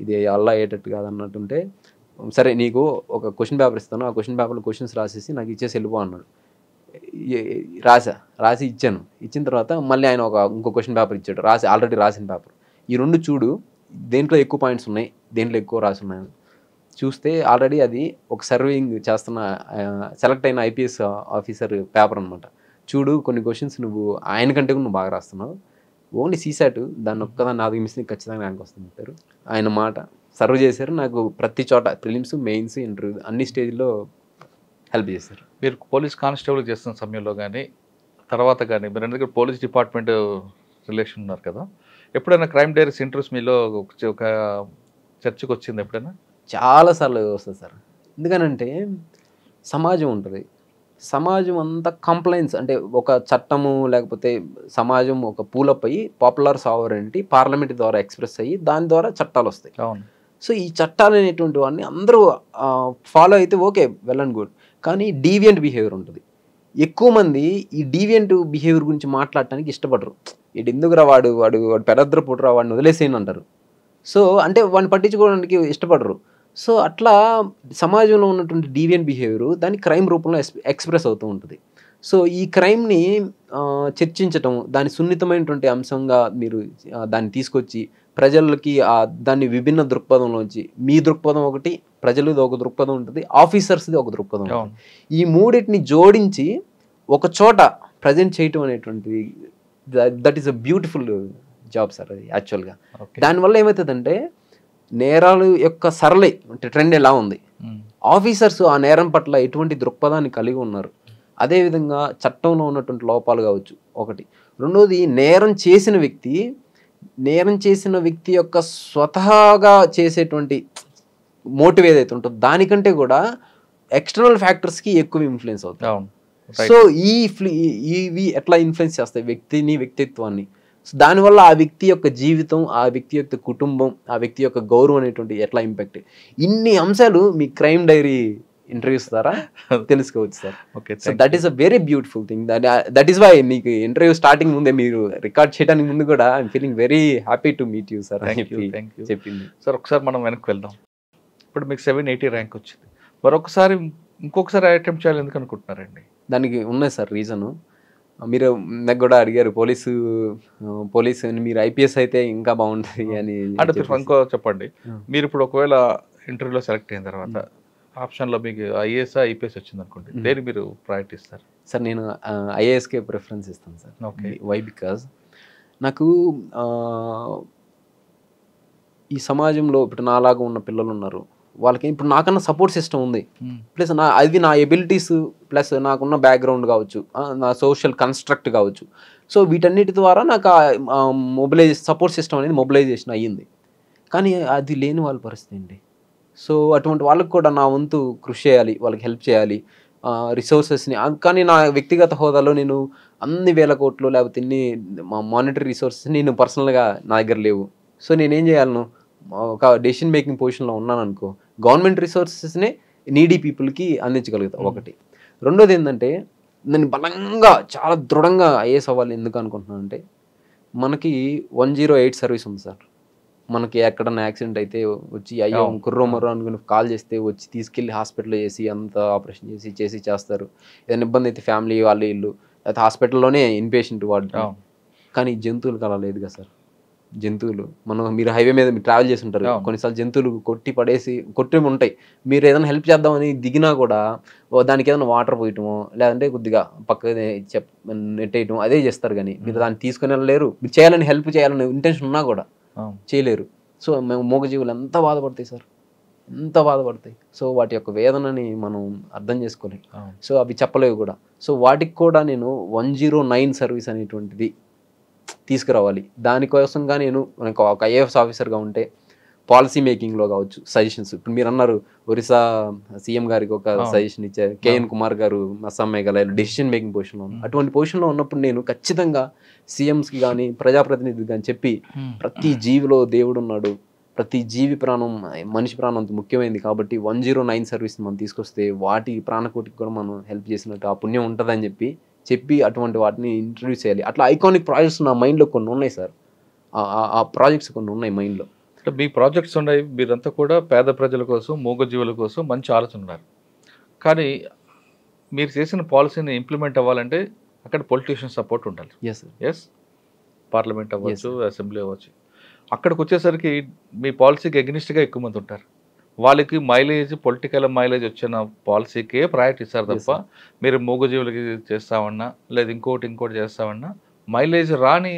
ఇది అల్లా అయ్యేటట్టు కాదన్నట్టుంటే, సరే నీకు ఒక క్వశ్చన్ పేపర్ ఇస్తాను, ఆ క్వశ్చన్ పేపర్లో క్వశ్చన్స్ రాసేసి నాకు ఇచ్చేసి వెళ్ళిపో అన్నాడు. రాసి ఇచ్చాను. ఇచ్చిన తర్వాత మళ్ళీ ఆయన ఇంకో క్వశ్చన్ పేపర్ ఇచ్చాడు, ఆల్రెడీ రాసిన పేపర్, ఈ రెండు చూడు దేంట్లో ఎక్కువ పాయింట్స్ ఉన్నాయి, దేంట్లో ఎక్కువ రాసి ఉన్నాయి చూస్తే ఆల్రెడీ అది ఒక సర్వింగ్ చేస్తున్న సెలెక్ట్ అయిన ఐపీఎస్ ఆఫీసర్ పేపర్ అనమాట. చూడు కొన్ని క్వశ్చన్స్ నువ్వు ఆయన కంటే నువ్వు బాగా రాస్తున్నావు, ఓన్లీ సీసాట్ దాన్ని ఒక్కదాన్ని 4 మిస్ ఖచ్చితంగా ర్యాంక్ వస్తుంది చెప్పారు. ఆయన మాట సర్వ్ చేశారు, నాకు ప్రతి చోట ప్రిలిమ్స్ మెయిన్స్ ఇంటర్వ్యూ అన్ని స్టేజ్లో హెల్ప్ చేశారు. మీరు పోలీస్ కానిస్టేబుల్ చేస్తున్న సమయంలో కానీ తర్వాత కానీ మీరు దగ్గర పోలీస్ డిపార్ట్మెంట్ రిలేషన్ ఉన్నారు కదా, ఎప్పుడైనా క్రైమ్ డైరీస్ ఇంటర్వ్యూస్ మీలో ఒక చర్చకు వచ్చింది ఎప్పుడైనా? చాలాసార్లు వస్తుంది సార్. ఎందుకనంటే సమాజం ఉంటుంది, సమాజం అంతా కంప్లైంట్స్ అంటే ఒక చట్టము లేకపోతే సమాజం ఒక పూలప్ అయ్యి పాపులర్ సావరెంటీ పార్లమెంట్ ద్వారా ఎక్స్ప్రెస్ అయ్యి దాని ద్వారా చట్టాలు వస్తాయి. అవును. సో ఈ చట్టాలు అనేటువంటి వాడిని అందరూ ఫాలో అయితే ఓకే, వెల్ అండ్ గుడ్, కానీ డీవియంట్ బిహేవియర్ ఉంటుంది. ఎక్కువ మంది ఈ డీవియంట్ బిహేవియర్ గురించి మాట్లాడటానికి ఇష్టపడరు. ఇటు ఎందుకురా వాడు పెరద్ర పుట్టరా వాడిని వదిలేసేయని అంటారు. సో అంటే వాడిని పట్టించుకోవడానికి ఇష్టపడరు. సో అట్లా సమాజంలో ఉన్నటువంటి డీవియంట్ బిహేవియర్ దాన్ని క్రైమ్ రూపంలో ఎక్స్ప్రెస్ అవుతూ ఉంటుంది. సో ఈ క్రైమ్ని చర్చించటం, దాని సున్నితమైనటువంటి అంశంగా మీరు దాన్ని తీసుకొచ్చి ప్రజలకి దాన్ని విభిన్న దృక్పథంలోంచి, మీ దృక్పథం ఒకటి, ప్రజలది ఒక దృక్పథం ఉంటుంది, ఆఫీసర్స్ది ఒక దృక్పథం ఉంటుంది, ఈ మూడింటిని జోడించి ఒక చోట ప్రజెంట్ చేయటం అనేటువంటిది that is a beautiful job sir అది యాక్చువల్గా. దానివల్ల ఏమవుతుందంటే నేరాలు యొక్క సరళి అంటే ట్రెండ్ ఎలా ఉంది, ఆఫీసర్స్ ఆ నేరం పట్ల ఎటువంటి దృక్పథాన్ని కలిగి ఉన్నారు, అదేవిధంగా చట్టంలో ఉన్నటువంటి లోపాలు కావచ్చు ఒకటి. రెండోది నేరం చేసిన వ్యక్తి యొక్క స్వతహాగా చేసేటువంటి మోటివ్ ఏదైతే ఉంటుందో దానికంటే కూడా ఎక్స్టర్నల్ ఫ్యాక్టర్స్కి ఎక్కువ ఇన్ఫ్లుయెన్స్ అవుతాయి. సో ఇవి ఎట్లా ఇన్ఫ్లుయెన్స్ చేస్తాయి వ్యక్తిత్వాన్ని. సో దానివల్ల ఆ వ్యక్తి యొక్క జీవితం, ఆ వ్యక్తి యొక్క కుటుంబం, ఆ వ్యక్తి యొక్క గౌరవం అనేటువంటి ఎట్లా ఇంపాక్ట్, ఇన్ని అంశాలు మీ క్రైమ్ డైరీ ఇంటర్వ్యూస్ ద్వారా తెలుసుకోవచ్చు sir. Okay, so that is a very beautiful thing. That is why మీకు ఇంటర్వ్యూ స్టార్టింగ్ ముందే మీరు రికార్డ్ చేయడానికి ముందు కూడా I'm feeling very happy to meet you sir అని చెప్పింది. సార్ ఒకసారి మనం వెనక్కి వెళ్దాం. ఇప్పుడు మీకు 780 ర్యాంక్ వచ్చింది, మరొకసారి ఇంకొకసారి అటెంప్ట్ చేయాలి ఎందుకు అనుకుంటున్నారండి? దానికి ఉన్నాయి సార్ రీజను. మీరు నాకు కూడా అడిగారు పోలీసు మీరు ఐపీఎస్ అయితే ఇంకా బాగుంటుంది అని. అంటే ఇంకో చెప్పండి, మీరు ఇప్పుడు ఒకవేళ ఇంటర్వ్యూలో సెలెక్ట్ అయిన తర్వాత ఆప్షన్లో మీకు ఐఏఎస్ ఐపీఎస్ వచ్చింది అనుకోండి, దేని మీరు ప్రయారిటీ ఇస్తారు? సార్ నేను ఐఏఎస్కే ప్రిఫరెన్స్ ఇస్తాను సార్. Okay, why? బికాజ్ నాకు ఈ సమాజంలో ఇప్పుడు నాలాగా ఉన్న పిల్లలు ఉన్నారు, వాళ్ళకి ఇప్పుడు నాకన్నా సపోర్ట్ సిస్టమ్ ఉంది, ప్లస్ అది నా ఎబిలిటీస్ ప్లస్ నాకున్న బ్యాక్గ్రౌండ్ కావచ్చు, నా సోషల్ కన్స్ట్రక్ట్ కావచ్చు. సో వీటన్నిటి ద్వారా నాకు సపోర్ట్ సిస్టమ్ అనేది మొబిలైజేషన్ అయ్యింది. కానీ అది లేని వాళ్ళ పరిస్థితి అండి. సో అటువంటి వాళ్ళకి కూడా నా వంతు కృషి చేయాలి, వాళ్ళకి హెల్ప్ చేయాలి, రిసోర్సెస్ని. కానీ నా వ్యక్తిగత హోదాలో నేను అన్ని వేల కోట్లు లేకపోతే ఇన్ని మానిటరీ రిసోర్సెస్ నేను పర్సనల్గా నా దగ్గర లేవు. సో నేనేం చేయాలను, ఒక డెసిషన్ మేకింగ్ పొజిషన్లో ఉన్నాను అనుకో, గవర్నమెంట్ రిసోర్సెస్ని నీడీ పీపుల్కి అందించగలుగుతాను. ఒకటి. రెండోది ఏంటంటే నేను బలంగా చాలా దృఢంగా ఐఏఎస్ అవ్వాలి ఎందుకు అనుకుంటున్నానంటే, మనకి 108 సర్వీస్ ఉంది సార్. మనకి ఎక్కడన్నా యాక్సిడెంట్ అయితే వచ్చి అయ్యో కుర్రోమర్రో అనుకుని కాల్ చేస్తే వచ్చి తీసుకెళ్ళి హాస్పిటల్లో చేసి అంత ఆపరేషన్ చేస్తారు. ఏదైనా ఇబ్బంది అయితే ఫ్యామిలీ వాళ్ళు ఇల్లు అయితే హాస్పిటల్లోనే ఇన్పేషెంట్ వాడు. కానీ జంతువులకు అలా లేదు కదా సార్. జంతువులు మీరు హైవే మీద మీరు ట్రావెల్ చేసి ఉంటారు, కొన్నిసార్లు జంతువులు కొట్టి ఉంటాయి. మీరు ఏదైనా హెల్ప్ చేద్దామని దిగినా కూడా దానికి ఏదైనా వాటర్ పోయటమో లేదంటే కొద్దిగా పక్కనే నెట్టేయటం అదే చేస్తారు. కానీ మీరు దాన్ని తీసుకుని వెళ్ళలేరు. మీరు చేయాలని హెల్ప్ చేయాలని ఇంటెన్షన్ ఉన్నా కూడా చేయలేరు. సో మేము మూగజీవులు ఎంత బాధపడతాయి సార్, ఎంత బాధపడతాయి. సో వాటి యొక్క వేదనని మనం అర్థం చేసుకోలేము. సో అవి చెప్పలేవు కూడా. సో వాటికి కూడా నేను 109 సర్వీస్ అనేటువంటిది తీసుకురావాలి. దానికోసంగా నేను ఒక ఐఏఎస్ ఆఫీసర్గా ఉంటే పాలసీ మేకింగ్లో కావచ్చు, సజెషన్స్. ఇప్పుడు మీరు అన్నారు ఒరిస్సా సీఎం గారికి ఒక సజెషన్ ఇచ్చారు, కేఎన్ కుమార్ గారు అస్సాం మేఘాలయలో డెసిషన్ మేకింగ్ పొజిషన్లో ఉన్నారు. అటువంటి పొజిషన్లో ఉన్నప్పుడు నేను ఖచ్చితంగా సీఎంస్కి కానీ ప్రజాప్రతినిధికి కానీ చెప్పి, ప్రతి జీవిలో దేవుడు ఉన్నాడు, ప్రతి జీవి ప్రాణం మనిషి ప్రాణం అంత ముఖ్యమైనది కాబట్టి 109 సర్వీస్ మనం తీసుకొస్తే వాటి ప్రాణకోటికి కూడా మనం హెల్ప్ చేసినట్టు ఆ పుణ్యం ఉంటుందని చెప్పి అటువంటి వాటిని ఇంట్రడ్యూస్ చేయాలి. అట్లా ఐకానిక్ ప్రాజెక్ట్స్ నా మైండ్లో కొన్ని ఉన్నాయి సార్. ఆ ప్రాజెక్ట్స్ కొన్ని ఉన్నాయి మైండ్లో. అంటే మీ ప్రాజెక్ట్స్ ఉన్నాయి, మీరంతా కూడా పేద ప్రజల కోసం, మూగజీవుల కోసం మంచి ఆలోచన ఉన్నారు. కానీ మీరు చేసిన పాలసీని ఇంప్లిమెంట్ అవ్వాలంటే అక్కడ పొలిటీషియన్ సపోర్ట్ ఉండాలి. ఎస్, పార్లమెంట్ అవ్వచ్చు, అసెంబ్లీ అవ్వచ్చు. అక్కడికి వచ్చేసరికి మీ పాలసీకి ఎగ్నిస్ట్గా ఎక్కువ మంది ఉంటారు. వాళ్ళకి మైలేజ్, పొలిటికల్ మైలేజ్ వచ్చిన పాలసీకే ప్రయారిటీ ఇస్తారు తప్ప మీరు మూగజీవులకి చేస్తామన్నా లేదా ఇంకోటి చేస్తామన్నా మైలేజ్ రాని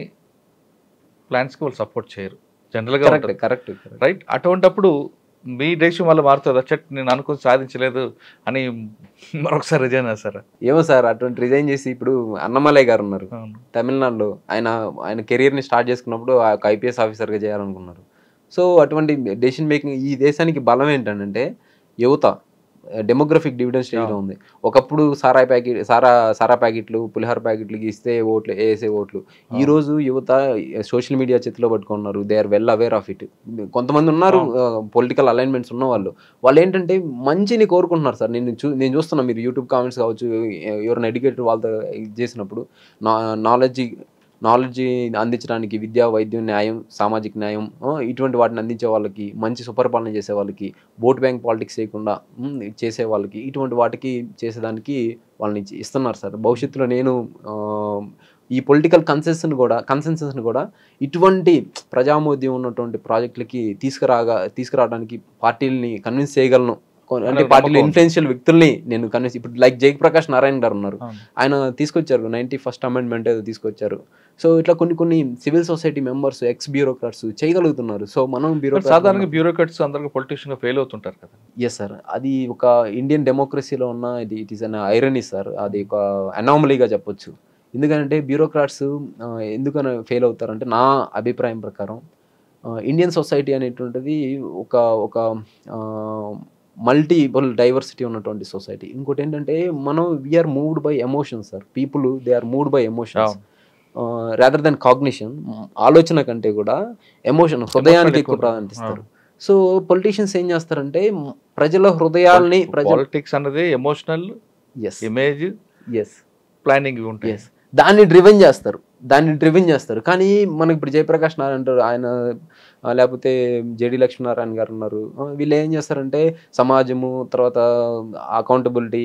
ప్లాన్స్కి వాళ్ళు సపోర్ట్ చేయరు జనరల్గా. Correct, right. అటువంటిప్పుడు మీ డెసిషన్ వల్ల మారుతుంది. చట్ నేను అనుకుని సాధించలేదు అని మరొకసారి రిజైన్ చేస్తారా? ఏమో సార్, అటువంటి రిజైన్ చేసి ఇప్పుడు అన్నమలై గారు ఉన్నారు తమిళనాడులో, ఆయన కెరీర్ని స్టార్ట్ చేసుకున్నప్పుడు ఒక ఐపీఎస్ ఆఫీసర్గా చేయాలనుకున్నారు. సో అటువంటి డెసిషన్ మేకింగ్ ఈ దేశానికి బలం ఏంటంటే యువత డెమోగ్రఫిక్ డివిడెండ్ స్టేజ్లో ఉంది. ఒకప్పుడు సారా ప్యాకెట్లు, పులిహోర ప్యాకెట్లు ఇస్తే వేసే ఓట్లు. ఈరోజు యువత సోషల్ మీడియా చేతిలో పట్టుకున్నారు. They are well aware of it. కొంతమంది ఉన్నారు పొలిటికల్ అలైన్మెంట్స్ ఉన్న వాళ్ళు ఏంటంటే మంచిని కోరుకుంటున్నారు సార్. నేను చూస్తున్నా, మీరు యూట్యూబ్ కామెంట్స్ కావచ్చు, ఎవరైనా ఎడ్యుకేటెడ్ వాళ్ళతో చేసినప్పుడు నాలెడ్జ్ అందించడానికి విద్యా, వైద్యం, న్యాయం, సామాజిక న్యాయం ఇటువంటి వాటిని అందించే వాళ్ళకి, మంచి సుపరిపాలన చేసే వాళ్ళకి, ఓట్ బ్యాంక్ పాలిటిక్స్ చేయకుండా చేసే వాళ్ళకి, ఇటువంటి వాటికి చేసేదానికి వాళ్ళని ఇస్తున్నారు సార్. భవిష్యత్తులో నేను ఈ పొలిటికల్ కన్సెన్సస్ని కూడా ఇటువంటి ప్రజామోద్యం ఉన్నటువంటి ప్రాజెక్టులకి తీసుకురావడానికి పార్టీలని కన్విన్స్ చేయగలను. అంటే పార్టీలో ఇన్ఫ్లుయెన్షియల్ వ్యక్తుల్ని నేను కన్విన్స్, ఇప్పుడు లైక్ జయప్రకాష్ నారాయణ గారు ఉన్నారు, ఆయన తీసుకొచ్చారు 91st అమెండ్మెంట్ ఏదో తీసుకొచ్చారు. సో ఇట్లా కొన్ని civil society members, X bureaucrats చేయగలుగుతున్నారు. సో మనం సాధారణంగా బ్యూరోక్రాట్స్ అందరికీ పొలిటీషియన్గా ఫెయిల్ అవుతుంటారు కదా. ఎస్ సార్, అది ఒక ఇండియన్ డెమోక్రసీలో ఉన్న it is an irony sir. అది ఒక అనామలీగా చెప్పొచ్చు. ఎందుకంటే బ్యూరోక్రాట్స్ ఎందుకని ఫెయిల్ అవుతారంటే నా అభిప్రాయం ప్రకారం ఇండియన్ సొసైటీ అనేటువంటిది ఒక మల్టిపుల్ డైవర్సిటీ ఉన్నటువంటి సొసైటీ. ఇంకోటి ఏంటంటే మనం we're moved by emotions sir. People they are moved by emotions rather than cognition. ఆలోచన కంటే కూడా ఎమోషన్, హృదయానికి ఎక్కువ ప్రాధాన్యత ఇస్తారు. సో పొలిటీషియన్స్ ఏం చేస్తారంటే ప్రజల హృదయాల్ని పాలిటిక్స్ అన్నది ఎమోషనల్, ఇమేజ్, ప్లానింగ్ ఉంటాయి. దాన్ని డ్రివెన్ చేస్తారు. కానీ మనకి ఇప్పుడు జయప్రకాష్ నారాయణ అంటారు, ఆయన లేకపోతే జేడి లక్ష్మీనారాయణ గారు ఉన్నారు, వీళ్ళు ఏం చేస్తారంటే సమాజము, తర్వాత అకౌంటబిలిటీ,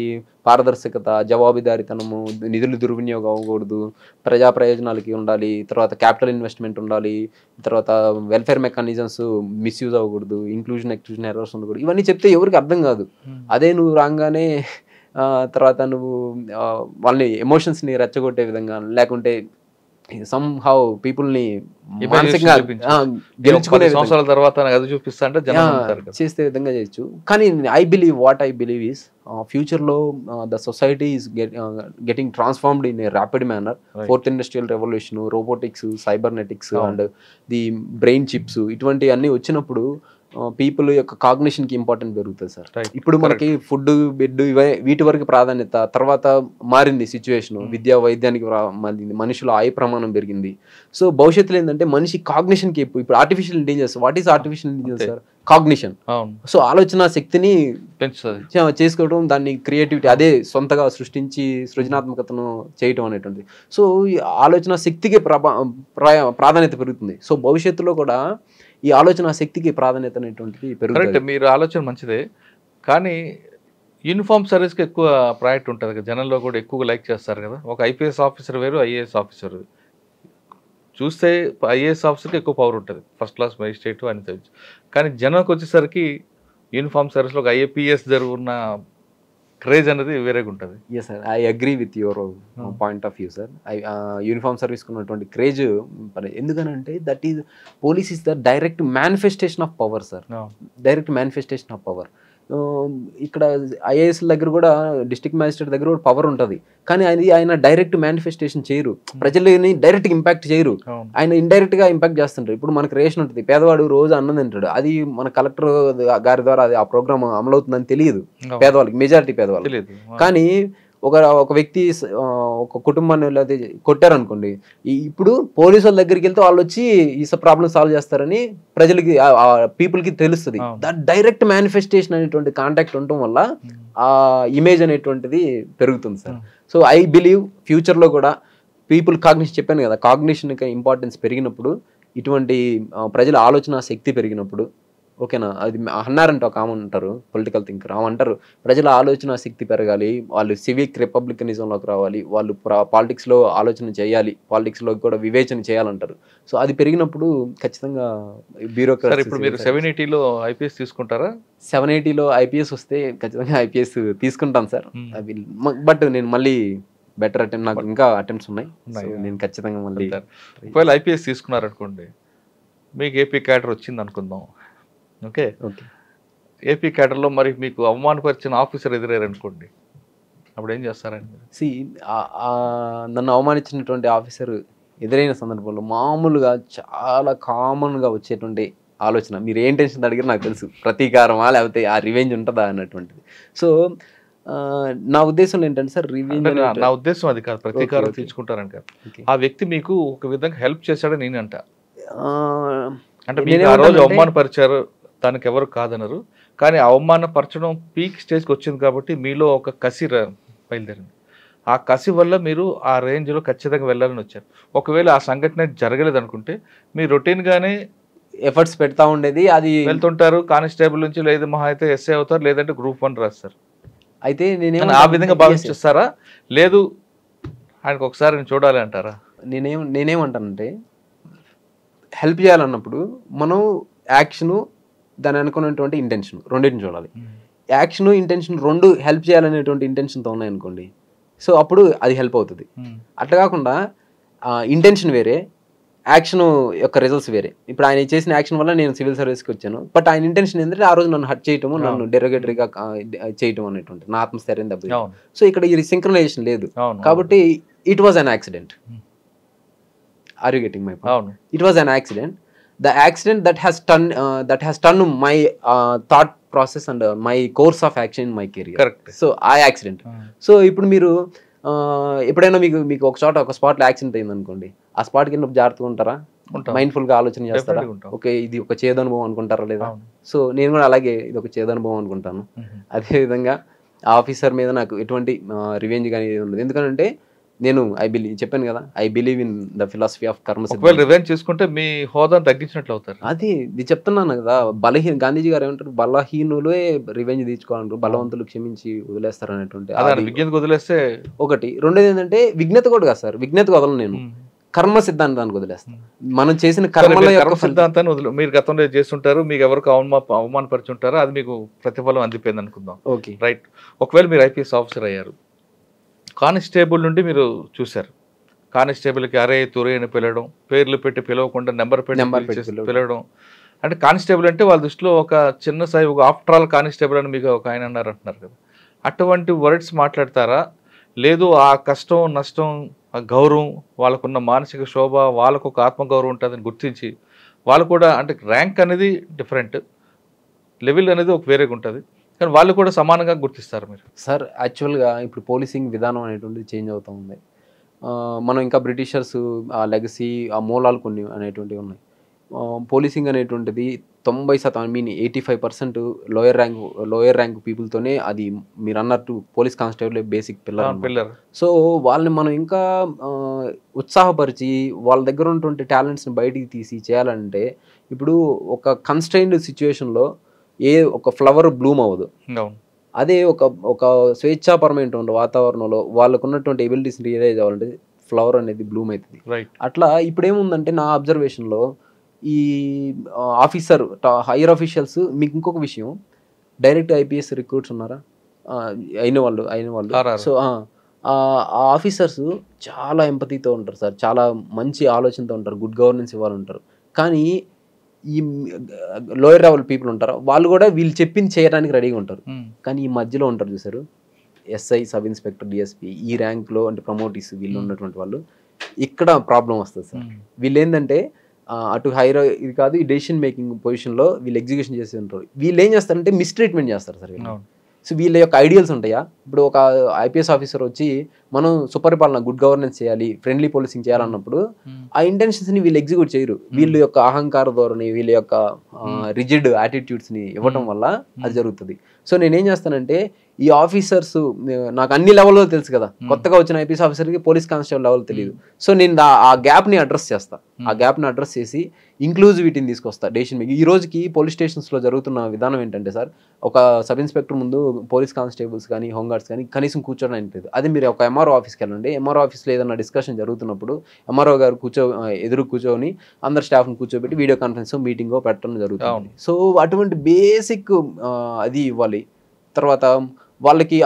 పారదర్శకత, జవాబుదారీతనము, నిధులు దుర్వినియోగం అవ్వకూడదు, ప్రజా ప్రయోజనాలకి ఉండాలి, తర్వాత క్యాపిటల్ ఇన్వెస్ట్మెంట్ ఉండాలి, తర్వాత వెల్ఫేర్ మెకానిజమ్స్ మిస్యూజ్ అవ్వకూడదు, ఇంక్లూజన్ ఎక్స్క్లూజన్ ఎర్రర్స్ ఉండకూడదు, ఇవన్నీ చెప్తే ఎవరికి అర్థం కాదు. అదే నువ్వు రాగానే తర్వాత నువ్వు వాళ్ళని ఎమోషన్స్ని రెచ్చగొట్టే విధంగా, లేకుంటే somehow పీపుల్ని మానసికంగా గెలుచుకునే సంవత్సరాల తర్వాత అది చూపిస్తా అంటే చేసే విధంగా చేయొచ్చు. కానీ ఐ బిలీవ్ ఈస్ ఫ్యూచర్లో the society is getting transformed in a rapid manner. Fourth industrial revolution, robotics, cybernetics and the brain chips, ఇటువంటి అన్నీ వచ్చినప్పుడు పీపుల్ యొక్క కాగ్నిషన్కి ఇంపార్టెంట్ పెరుగుతుంది సార్. ఇప్పుడు మనకి ఫుడ్, బెడ్ వీటి వరకు ప్రాధాన్యత, తర్వాత మారింది సిచ్యువేషన్, విద్యా వైద్యానికి మనుషుల ఆయ ప్రమాణం పెరిగింది. సో భవిష్యత్తులో ఏంటంటే మనిషి కాగ్నిషన్కి ఇప్పుడు artificial intelligence, what is artificial intelligence sir? Cognition. So ఆలోచన శక్తిని చేసుకోవడం, దాన్ని క్రియేటివిటీ, అదే సొంతగా సృష్టించి సృజనాత్మకతను చేయటం అనేటువంటిది. సో ఈ ఆలోచన శక్తికి ప్రాధాన్యత పెరుగుతుంది. సో భవిష్యత్తులో కూడా ఈ ఆలోచన శక్తికి ప్రాధాన్యత అనేటువంటిది పెరుగుతుంది. మీరు ఆలోచన మంచిదే, కానీ యూనిఫామ్ సర్వీస్కి ఎక్కువ ప్రయారిటీ ఉంటుంది కదా, జనంలో కూడా ఎక్కువగా లైక్ చేస్తారు కదా. ఒక ఐపీఎస్ ఆఫీసర్ వేరు, ఐఏఎస్ ఆఫీసర్ చూస్తే ఐఏఎస్ ఆఫీసర్కి ఎక్కువ పవర్ ఉంటుంది, ఫస్ట్ క్లాస్ మేజిస్ట్రేట్ అని తెలుసు. కానీ జనంకి వచ్చేసరికి యూనిఫామ్ సర్వీస్లో ఒక ఐఏపీఎస్ జరుగున్న క్రేజ్ అనేది వేరేగా ఉంటుంది. Yes sir, I agree with your point of view sir. Uniform service ఉన్నటువంటి క్రేజ్ ఎందుకనంటే that is police is the direct manifestation of power sir, direct manifestation of power. ఇక్కడ ఐఏఎస్ దగ్గర కూడా, డిస్ట్రిక్ట్ మ్యాజిస్ట్రేట్ దగ్గర కూడా పవర్ ఉంటుంది, కానీ ఆయన డైరెక్ట్ మేనిఫెస్టేషన్ చేయరు, ప్రజలని డైరెక్ట్ ఇంపాక్ట్ చేయరు, ఆయన ఇండైరెక్ట్ గా ఇంపాక్ట్ చేస్తుంటారు. ఇప్పుడు మనకు రేషన్ ఉంటుంది, పేదవాడు రోజు అన్నం తింటాడు, అది మన కలెక్టర్ గారి ద్వారా అది ఆ ప్రోగ్రామ్ అమలవుతుందని తెలియదు పేదవాళ్ళకి, మెజారిటీ పేదవాళ్ళకి. కానీ ఒక వ్యక్తి ఒక కుటుంబాన్ని లేదా కొట్టారనుకోండి, ఇప్పుడు పోలీసు వాళ్ళ దగ్గరికి వెళ్తే వాళ్ళు వచ్చి ఈ ప్రాబ్లమ్ సాల్వ్ చేస్తారని ప్రజలకి, పీపుల్కి తెలుస్తుంది. దట్ డైరెక్ట్ మేనిఫెస్టేషన్ అనేటువంటి కాంటాక్ట్ ఉండటం వల్ల ఆ ఇమేజ్ అనేటువంటిది పెరుగుతుంది సార్. సో ఐ బిలీవ్ ఫ్యూచర్లో కూడా పీపుల్ కాగ్నిషన్, చెప్పాను కదా, కాగ్నిషన్ ఇంపార్టెన్స్ పెరిగినప్పుడు, ఇటువంటి ప్రజల ఆలోచన శక్తి పెరిగినప్పుడు, ఓకేనా, అది అన్నారంటే ఒక ఆమె అంటారు, పొలిటికల్ థింకర్, ఆమె అంటారు ప్రజల ఆలోచన శక్తి పెరగాలి, వాళ్ళు సివిక్ రిపబ్లికనిజంలోకి రావాలి, వాళ్ళు పాలిటిక్స్లో ఆలోచన చేయాలి, పాలిటిక్స్లో కూడా వివేచన చేయాలంటారు. సో అది పెరిగినప్పుడు ఖచ్చితంగా బ్యూరోక్రసీ. ఇప్పుడు మీరు 780లో ఐపీఎస్ తీసుకుంటారా? 780లో ఐపీఎస్ వస్తే ఖచ్చితంగా ఐపీఎస్ తీసుకుంటాం సార్. బట్ నేను మళ్ళీ బెటర్ అటెంప్ట్, నాకు ఇంకా అటెంప్ట్స్ ఉన్నాయి, నేను ఖచ్చితంగా మళ్ళీ. ఒకవేళ ఐపీఎస్ తీసుకున్నారనుకోండి, మీకు ఏపీ క్యాడర్ వచ్చింది అనుకుందాం, ఓకే, ఏపీ క్యాడర్లో మరి మీకు అవమానపరిచిన ఆఫీసర్ ఎదురయ్యారనుకోండి, అప్పుడు ఏం చేస్తారండి? నన్ను అవమానించినటువంటి ఆఫీసర్ ఎదురైన సందర్భంలో మామూలుగా చాలా కామన్గా వచ్చేటువంటి ఆలోచన, మీరు ఏం టెన్షన్ అడిగారు నాకు తెలుసు, ప్రతీకారమా లేకపోతే ఆ రివెంజ్ ఉంటుందా అన్నటువంటిది. సో నా ఉద్దేశం ఏంటంటే సార్, రివెంజ్, నా ఉద్దేశం అది కాదు, ప్రతీకారం తీర్చుకుంటారని కాదు, ఆ వ్యక్తి మీకు ఒక విధంగా హెల్ప్ చేశాడని నేను అంట. అంటే మీరు ఆ రోజు అవమానపరిచారు, దానికి ఎవరు కాదనరు, కానీ అవమానపరచడం పీక్ స్టేజ్కి వచ్చింది కాబట్టి మీలో ఒక కసి బయలుదేరింది. ఆ కసి వల్ల మీరు ఆ రేంజ్లో ఖచ్చితంగా వెళ్ళాలని వచ్చారు. ఒకవేళ ఆ సంఘటన జరగలేదు అనుకుంటే మీరు రొటీన్గానే ఎఫర్ట్స్ పెడతా ఉండేది, అది వెళ్తుంటారు, కానిస్టేబుల్ నుంచి లేదు మహా అయితే ఎస్ఐ అవుతారు, లేదంటే గ్రూప్ 1 రాస్తారు. అయితే ఆ విధంగా భావిస్తారా? లేదు ఆయనకు ఒకసారి నేను చూడాలి అంటారా? నేనేమంటానంటే, హెల్ప్ చేయాలన్నప్పుడు మనం యాక్షను, దాని అనుకున్నటువంటి ఇంటెన్షన్ రెండింటిని చూడాలి. యాక్షన్, ఇంటెన్షన్ రెండు హెల్ప్ చేయాలనేటువంటి ఇంటెన్షన్తో ఉన్నాయనుకోండి, సో అప్పుడు అది హెల్ప్ అవుతుంది. అట్లా కాకుండా ఇంటెన్షన్ వేరే, యాక్షన్ యొక్క రిజల్ట్స్ వేరే. ఇప్పుడు ఆయన చేసిన యాక్షన్ వల్ల నేను సివిల్ సర్వీస్కి వచ్చాను, బట్ ఆయన ఇంటెన్షన్ ఏంటంటే ఆ రోజు నన్ను హర్ట్ చేయటము, నన్ను డెరోగేటరీగా చేయటం అనేటువంటి, నా ఆత్మస్థైర్యం దెబ్బ. సో ఇక్కడ ఈ సింక్రనైజేషన్ లేదు కాబట్టి it was an accident. Are you getting my point? It was an accident. The accident that has turned my thought process and my course of action in my career. Correct. So I accident. So ఇప్పుడు మీరు ఎప్పుడైనా మీకు ఒక చోట ఒక స్పాట్లో accident అయింది అనుకోండి, ఆ స్పాట్కి వెళ్ళినప్పుడు జాగ్రత్తగా ఉంటారా? మైండ్ఫుల్గా ఆలోచన చేస్తారా, ఓకే ఇది ఒక చేదు అనుభవం అనుకుంటారా లేదా? సో నేను కూడా అలాగే ఇది ఒక చేదు అనుభవం అనుకుంటాను. అదేవిధంగా ఆఫీసర్ మీద నాకు ఎటువంటి రివెంజ్ కానీ ఉండదు. ఎందుకంటే నేను చెప్పాను కదా, I believe in the philosophy of కర్మ. రివెంజ్ చేసుకుంటే మీ హోదాను తగ్గించినట్లు అవుతారు. ఇది చెప్తున్నాను కదా, గాంధీజీ గారు ఏమంటారు, బలహీనులే రివెంజ్ తీర్చుకోవాలంటారు, బలవంతులు క్షమించి వదిలేస్తారు అనేటువంటి వదిలేస్తే ఒకటి. రెండోది ఏంటంటే విజ్ఞత కూడా కాదు సార్, విజ్ఞత వదలను నేను, కర్మ సిద్ధాంతానికి వదిలేస్తాను. మనం చేసిన కర్మ సిద్ధాంతాన్ని మీరు గతంలో చేస్తుంటారు, మీకు ఎవరికి అవమానపరిచుంటారో అది మీకు ప్రతిఫలం అందిపోయింది అనుకుందాం. Okay right. ఒకవేళ మీరు ఐపీఎస్ ఆఫీసర్ అయ్యారు, కానిస్టేబుల్ నుండి మీరు చూశారు, కానిస్టేబుల్కి అరే తురే అని పిలవడం, పేర్లు పెట్టి పిలవకుండా నెంబర్ పెట్టి పిలవడం, అంటే కానిస్టేబుల్ అంటే వాళ్ళ దృష్టిలో ఒక చిన్న స్థాయి, ఒక ఆఫ్టర్ ఆల్ కానిస్టేబుల్ అని మీకు ఒక ఆయన అన్నారు అంటున్నారు కదా, అటువంటి వర్డ్స్ మాట్లాడతారా? లేదు ఆ కష్టం నష్టం ఆ గౌరవం వాళ్ళకున్న మానసిక శోభ, వాళ్ళకు ఒక ఆత్మగౌరవం ఉంటుందని గుర్తించి వాళ్ళు కూడా, అంటే ర్యాంక్ అనేది డిఫరెంట్, లెవెల్ అనేది ఒక వేరేగా ఉంటుంది, కానీ వాళ్ళు కూడా సమానంగా గుర్తిస్తారు మీరు? సార్ యాక్చువల్గా ఇప్పుడు పోలీసింగ్ విధానం అనేటువంటిది చేంజ్ అవుతూ ఉంది. మనం ఇంకా బ్రిటిషర్స్ ఆ లెగసీ ఆ మూలాలు కొన్ని అనేటువంటివి ఉన్నాయి. పోలీసింగ్ అనేటువంటిది 90% 85% లోయర్ ర్యాంక్ పీపుల్తోనే అది మీరు అన్నట్టు police constable basic pillar. So వాళ్ళని మనం ఇంకా ఉత్సాహపరిచి వాళ్ళ దగ్గర ఉన్నటువంటి టాలెంట్స్ని బయటికి తీసి చేయాలంటే, ఇప్పుడు ఒక కన్స్ట్రైన్డ్ సిచ్యువేషన్లో ఒక ఫ్లవర్ బ్లూమ్ అవ్వదు. అదే ఒక స్వేచ్ఛాపరమైన వాతావరణంలో వాళ్ళకు ఉన్నటువంటి ఎబిలిటీస్ని రియలైజ్ అవ్వాలంటే ఫ్లవర్ అనేది బ్లూమ్ అవుతుంది. అట్లా ఇప్పుడు ఏముందంటే నా అబ్జర్వేషన్లో ఈ ఆఫీసర్ హైయర్ ఆఫీషియల్స్, మీకు ఇంకొక విషయం, డైరెక్ట్ ఐపీఎస్ రిక్రూట్స్ ఉన్నారా అయిన వాళ్ళు. సో ఆ ఆఫీసర్స్ చాలా ఎంపతితో ఉంటారు సార్, చాలా మంచి ఆలోచనతో ఉంటారు, గుడ్ గవర్నెన్స్ ఇవ్వాలంటారు. కానీ ఈ లోయర్ లెవెల్ పీపుల్ ఉంటారు, వాళ్ళు కూడా వీళ్ళు చెప్పింది చేయడానికి రెడీగా ఉంటారు. కానీ ఈ మధ్యలో ఉంటారు చూసారు, ఎస్ఐ, సబ్ ఇన్స్పెక్టర్, డిఎస్పీ, ఈ ర్యాంక్లో అంటే ప్రమోటీస్ వీళ్ళు ఉన్నటువంటి వాళ్ళు, ఇక్కడ ప్రాబ్లం వస్తుంది సార్. వీళ్ళు ఏంటంటే అటు హైర్ ఇది కాదు, ఈ డెసిషన్ మేకింగ్ పొజిషన్లో వీళ్ళు ఎగ్జిక్యూషన్ చేసి ఉంటారు. వీళ్ళు ఏం చేస్తారంటే మిస్ట్రీట్మెంట్ చేస్తారు సార్. సో వీళ్ళ యొక్క ఐడియల్స్ ఉంటాయా, ఇప్పుడు ఒక ఐపీఎస్ ఆఫీసర్ వచ్చి మనం సుపరిపాలన, గుడ్ గవర్నెన్స్ చేయాలి, ఫ్రెండ్లీ పోలీసింగ్ చేయాలన్నప్పుడు ఆ ఇంటెన్షన్స్ని వీళ్ళు ఎగ్జిక్యూట్ చేయరు. వీళ్ళ యొక్క అహంకార ధోరణి, వీళ్ళ యొక్క రిజిడ్ యాటిట్యూడ్స్ని ఇవ్వటం వల్ల అది జరుగుతుంది. సో నేనేం చేస్తానంటే, ఈ ఆఫీసర్స్ నాకు అన్ని లెవెల్లో తెలుసు కదా, కొత్తగా వచ్చిన ఐపీఎస్ ఆఫీసర్కి పోలీస్ కానిస్టేబుల్ లెవెల్ తెలియదు. సో నేను ఆ గ్యాప్ని అడ్రస్ చేస్తాను. ఆ గ్యాప్ని అడ్రస్ చేసి ఇంక్లూజివిటీని తీసుకొస్తా డెసిషన్ మేకింగ్. ఈ రోజుకి పోలీస్ స్టేషన్స్లో జరుగుతున్న విధానం ఏంటంటే సార్, ఒక సబ్ ఇన్స్పెక్టర్ ముందు పోలీస్ కానిస్టేబుల్స్ కానీ హోంగార్డ్స్ కానీ కనీసం కూర్చోడానికి లేదు. అది మీరు ఒక ఎంఆర్ఓ ఆఫీస్కి వెళ్ళండి, ఎంఆర్ఓ ఆఫీస్లో ఏదైనా డిస్కషన్ జరుగుతున్నప్పుడు ఎంఆర్ఓ గారు ఎదురు కూర్చొని అందరు స్టాఫ్ని కూర్చోబెట్టి వీడియో కాన్ఫరెన్స్ మీటింగ్ పెట్టడం జరుగుతుంది. సో అటువంటి బేసిక్ అది ఇవ్వాలి. తర్వాత వాళ్ళకి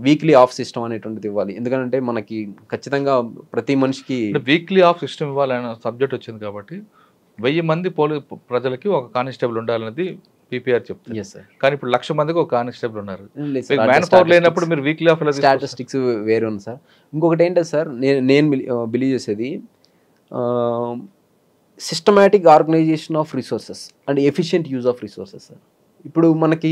వీక్లీ ఆఫ్ సిస్టమ్ అనేటువంటిది ఇవ్వాలి. ఎందుకంటే మనకి ఖచ్చితంగా ప్రతి మనిషికి వీక్లీ ఆఫ్ సిస్టమ్ ఇవ్వాలనే సబ్జెక్ట్ వచ్చింది కాబట్టి 1000 మంది ప్రజలకి ఒక కానిస్టేబుల్ ఉండాలనేది పీపీఆర్ చెప్తుంది. కానీ ఇప్పుడు 1,00,000 మందికి ఒక కానిస్టేబుల్ ఉన్నారు. మ్యాన్ పవర్ లేనప్పుడు మీరు వీక్లీ ఆఫ్ స్టాటిస్టిక్స్ వేరే ఉంది సార్. ఇంకొకటి ఏంటంటే సార్, నేను బిలీవ్ చేసేది systematic organisation of resources and efficient use of resources sir. ఇప్పుడు మనకి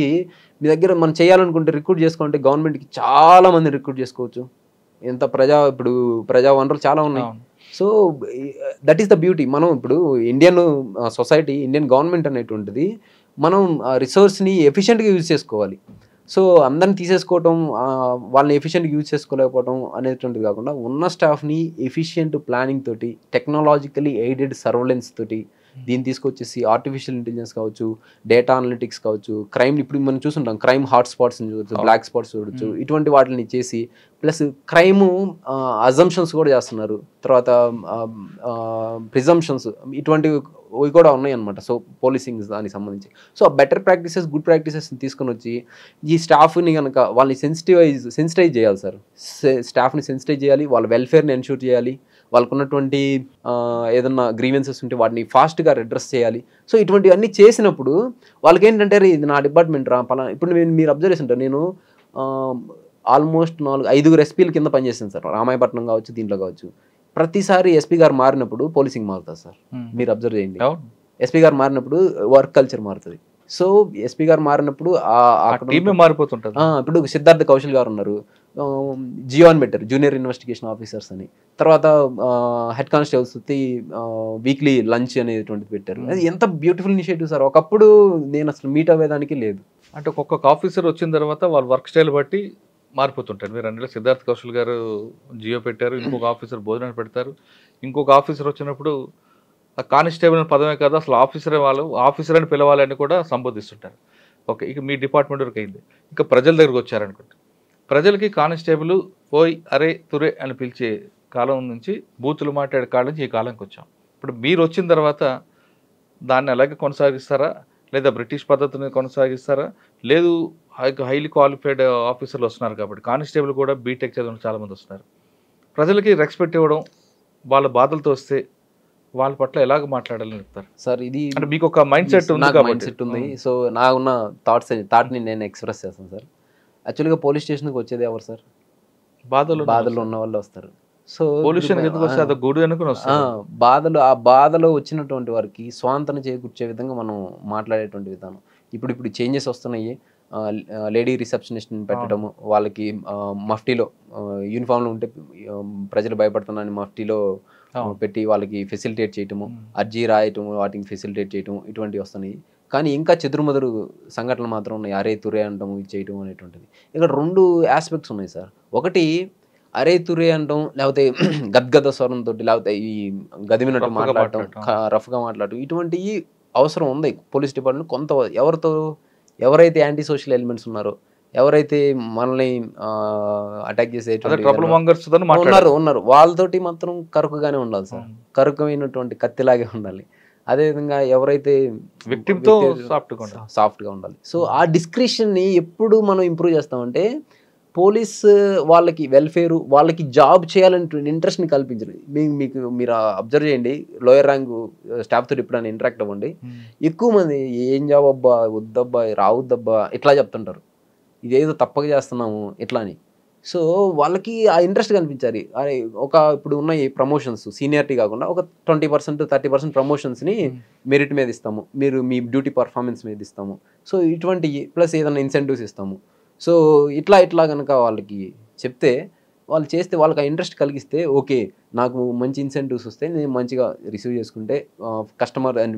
మీ దగ్గర మనం చేయాలనుకుంటే రిక్రూట్ చేసుకోవాలంటే గవర్నమెంట్కి చాలా మంది రిక్రూట్ చేసుకోవచ్చు. ఇప్పుడు ప్రజా వనరులు చాలా ఉన్నాయి. So that is the beauty. మనం ఇప్పుడు ఇండియన్ సొసైటీ, ఇండియన్ గవర్నమెంట్ అనేటువంటిది మనం రిసోర్స్ని ఎఫిషియెంట్గా యూజ్ చేసుకోవాలి. సో అందరిని తీసేసుకోవటం, వాళ్ళని ఎఫిషియెంట్గా యూజ్ చేసుకోలేకపోవడం అనేటువంటిది కాకుండా ఉన్న స్టాఫ్ని ఎఫిషియెంట్ ప్లానింగ్ తోటి, టెక్నాలజికలీ ఎయిడెడ్ సర్వేలెన్స్ తోటి దీన్ని తీసుకొచ్చేసి ఆర్టిఫిషియల్ ఇంటెలిజెన్స్ కావచ్చు, డేటా అనలిటిక్స్ కావచ్చు, క్రైమ్ ఇప్పుడు మనం చూస్తుంటాం, క్రైమ్ హాట్ స్పాట్స్ చూడొచ్చు, బ్లాక్ స్పాట్స్ చూడొచ్చు, ఇటువంటి వాటిని చేసి ప్లస్ క్రైమ్ అజంప్షన్స్ కూడా చేస్తున్నారు. తర్వాత ప్రిజంప్షన్స్ ఇటువంటివి కూడా ఉన్నాయి అన్నమాట. సో పోలీసింగ్ దానికి సంబంధించి సో బెటర్ ప్రాక్టీసెస్, గుడ్ ప్రాక్టీసెస్ని తీసుకొని వచ్చి ఈ స్టాఫ్ని కనుక వాళ్ళని సెన్సిటైజ్ చేయాలి సార్. స్టాఫ్ని సెన్సిటైజ్ చేయాలి, వాళ్ళ వెల్ఫేర్ని ఎన్షూర్ చేయాలి, వాళ్ళకు ఉన్నటువంటి ఏదన్నా గ్రీవెన్సెస్ ఉంటే వాటిని ఫాస్ట్గా అడ్రస్ చేయాలి. సో ఇటువంటివన్నీ చేసినప్పుడు వాళ్ళకి ఏంటంటే, ఇది నా డిపార్ట్మెంట్ రా పలానా. ఇప్పుడు మీరు అబ్జర్వ్ చేస్తుంటారు, నేను ఆల్మోస్ట్ 4-5 ఎస్పీల కింద పనిచేస్తాను సార్. రామాయపట్నం కావచ్చు, దీంట్లో కావచ్చు. ప్రతిసారి ఎస్పీ గారు మారినప్పుడు పోలీసింగ్ మారుతుంది సార్. మీరు అబ్జర్వ్ చేయండి, ఎస్పీ గారు మారినప్పుడు వర్క్ కల్చర్ మారుతుంది. సో ఎస్పీ గారు మారినప్పుడు టీమే మారిపోతుంటుంది. ఇప్పుడు సిద్ధార్థ కౌశల్ గారు ఉన్నారు, జియో అని పెట్టారు, జూనియర్ ఇన్వెస్టిగేషన్ ఆఫీసర్స్ అని. తర్వాత హెడ్ కానిస్టేబుల్స్ వీక్లీ లంచ్ అనేటువంటిది పెట్టారు. అది ఎంత బ్యూటిఫుల్ ఇనిషియేటివ్ సార్. ఒకప్పుడు నేను అసలు మీట్ అవ్వేదానికి లేదు. అంటే ఒక్కొక్క ఆఫీసర్ వచ్చిన తర్వాత వాళ్ళ వర్క్ స్టైల్ బట్టి మారిపోతుంటారు. మీరు అంటే సిద్ధార్థ్ కౌశల్ గారు జియో పెట్టారు, ఇంకొక ఆఫీసర్ భోజనాలు పెడతారు, ఇంకొక ఆఫీసర్ వచ్చినప్పుడు కానిస్టేబుల్ పదమే కాదు అసలు ఆఫీసర్ అని పిలవాలని కూడా సంబోధిస్తుంటారు. ఓకే, ఇక మీ డిపార్ట్మెంట్ వరకు అయింది. ఇక ప్రజల దగ్గరకు వచ్చారనుకుంటే ప్రజలకి కానిస్టేబుల్ పోయి అరే తురే అని పిలిచే కాలం నుంచి బూతులు మాట్లాడే కాలం నుంచి ఈ కాలంకి వచ్చాం. ఇప్పుడు మీరు వచ్చిన తర్వాత దాన్ని అలాగే కొనసాగిస్తారా, లేదా బ్రిటిష్ పద్ధతిని కొనసాగిస్తారా? లేదు, హైలీ క్వాలిఫైడ్ ఆఫీసర్లు వస్తున్నారు కాబట్టి కానిస్టేబుల్ కూడా బీటెక్ చదివిన చాలామంది వస్తున్నారు. ప్రజలకి రెస్పెక్ట్ ఇవ్వడం, వాళ్ళ బాధలతో వస్తే వాళ్ళ పట్ల ఎలాగ మాట్లాడాలని చెప్తారు సార్? ఇది అంటే మీకు ఒక మైండ్ సెట్ ఉంది. సో నాకున్న థాట్ని నేను ఎక్స్ప్రెస్ చేస్తాను సార్. యాక్చువల్గా పోలీస్ స్టేషన్కి వచ్చేది ఎవరు సార్? బాధలు ఉన్న వాళ్ళు వస్తారు. సో ఆ బాధలో వచ్చినటువంటి వారికి స్వాంతన చేకూర్చే విధంగా మనం మాట్లాడేటువంటి విధానం ఇప్పుడు చేంజెస్ వస్తున్నాయి. లేడీ రిసెప్షనిస్ట్ని పెట్టడము, వాళ్ళకి మఫ్టీలో యూనిఫామ్లో ఉంటే ప్రజలు భయపడుతున్నారని మఫ్టీలో పెట్టి వాళ్ళకి ఫెసిలిటేట్ చేయటము, అర్జీ రాయటము, వాటికి ఫెసిలిటేట్ చేయటము, ఇటువంటివి వస్తున్నాయి. కానీ ఇంకా చెదురుమదురు సంఘటనలు మాత్రం ఉన్నాయి. అరే తురే అంటాము, ఇది చేయటం అనేటువంటిది. ఇక్కడ 2 ఆస్పెక్ట్స్ ఉన్నాయి సార్. ఒకటి అరే తురే అంటాం, లేకపోతే గద్గద స్వరంతో, లేకపోతే ఈ గదిమినట్టు మాట్లాడటం, రఫ్గా మాట్లాడటం, ఇటువంటివి అవసరం ఉంది పోలీస్ డిపార్ట్మెంట్. ఎవరైతే యాంటీ సోషల్ ఎలిమెంట్స్ ఉన్నారో, ఎవరైతే మనల్ని అటాక్ చేసే ఉన్నారు వాళ్ళతోటి మాత్రం కరుకుగానే ఉండాలి సార్. కరుకమైనటువంటి కత్తిలాగే ఉండాలి. అదేవిధంగా ఎవరైతే విక్టిమ్తో సాఫ్ట్గా ఉండాలి. సో ఆ డిస్క్రిప్షన్ని ఎప్పుడు మనం ఇంప్రూవ్ చేస్తామంటే పోలీస్ వాళ్ళకి వెల్ఫేరు, వాళ్ళకి జాబ్ చేయాలని ఇంట్రెస్ట్ని కల్పించారు. మీరు అబ్జర్వ్ చేయండి, లోయర్ ర్యాంక్ స్టాఫ్తో ఎప్పుడైనా ఇంటరాక్ట్ అవ్వండి, ఎక్కువ మంది ఏం జాబ్ అబ్బా, వద్దబ్బా, రావద్దబ్బా ఇట్లా చెప్తుంటారు. ఇదేదో తప్పక చేస్తున్నాము ఇట్లా అని. సో వాళ్ళకి ఆ ఇంట్రెస్ట్ కనిపించాలి. ఇప్పుడు ఉన్నాయి ప్రమోషన్స్, సీనియారిటీ కాకుండా ఒక 20% 30% ప్రమోషన్స్ని మెరిట్ మీద ఇస్తాము, మీరు మీ డ్యూటీ పర్ఫార్మెన్స్ మీద ఇస్తాము. సో ఇటువంటి ప్లస్ ఏదైనా ఇన్సెంటివ్స్ ఇస్తాము. సో ఇట్లా కనుక వాళ్ళకి చెప్తే, వాళ్ళు చేస్తే, వాళ్ళకి ఆ ఇంట్రెస్ట్ కలిగిస్తే, ఓకే నాకు మంచి ఇన్సెంటివ్స్ వస్తే నేను మంచిగా రిసీవ్ చేసుకుంటే, కస్టమర్ అండ్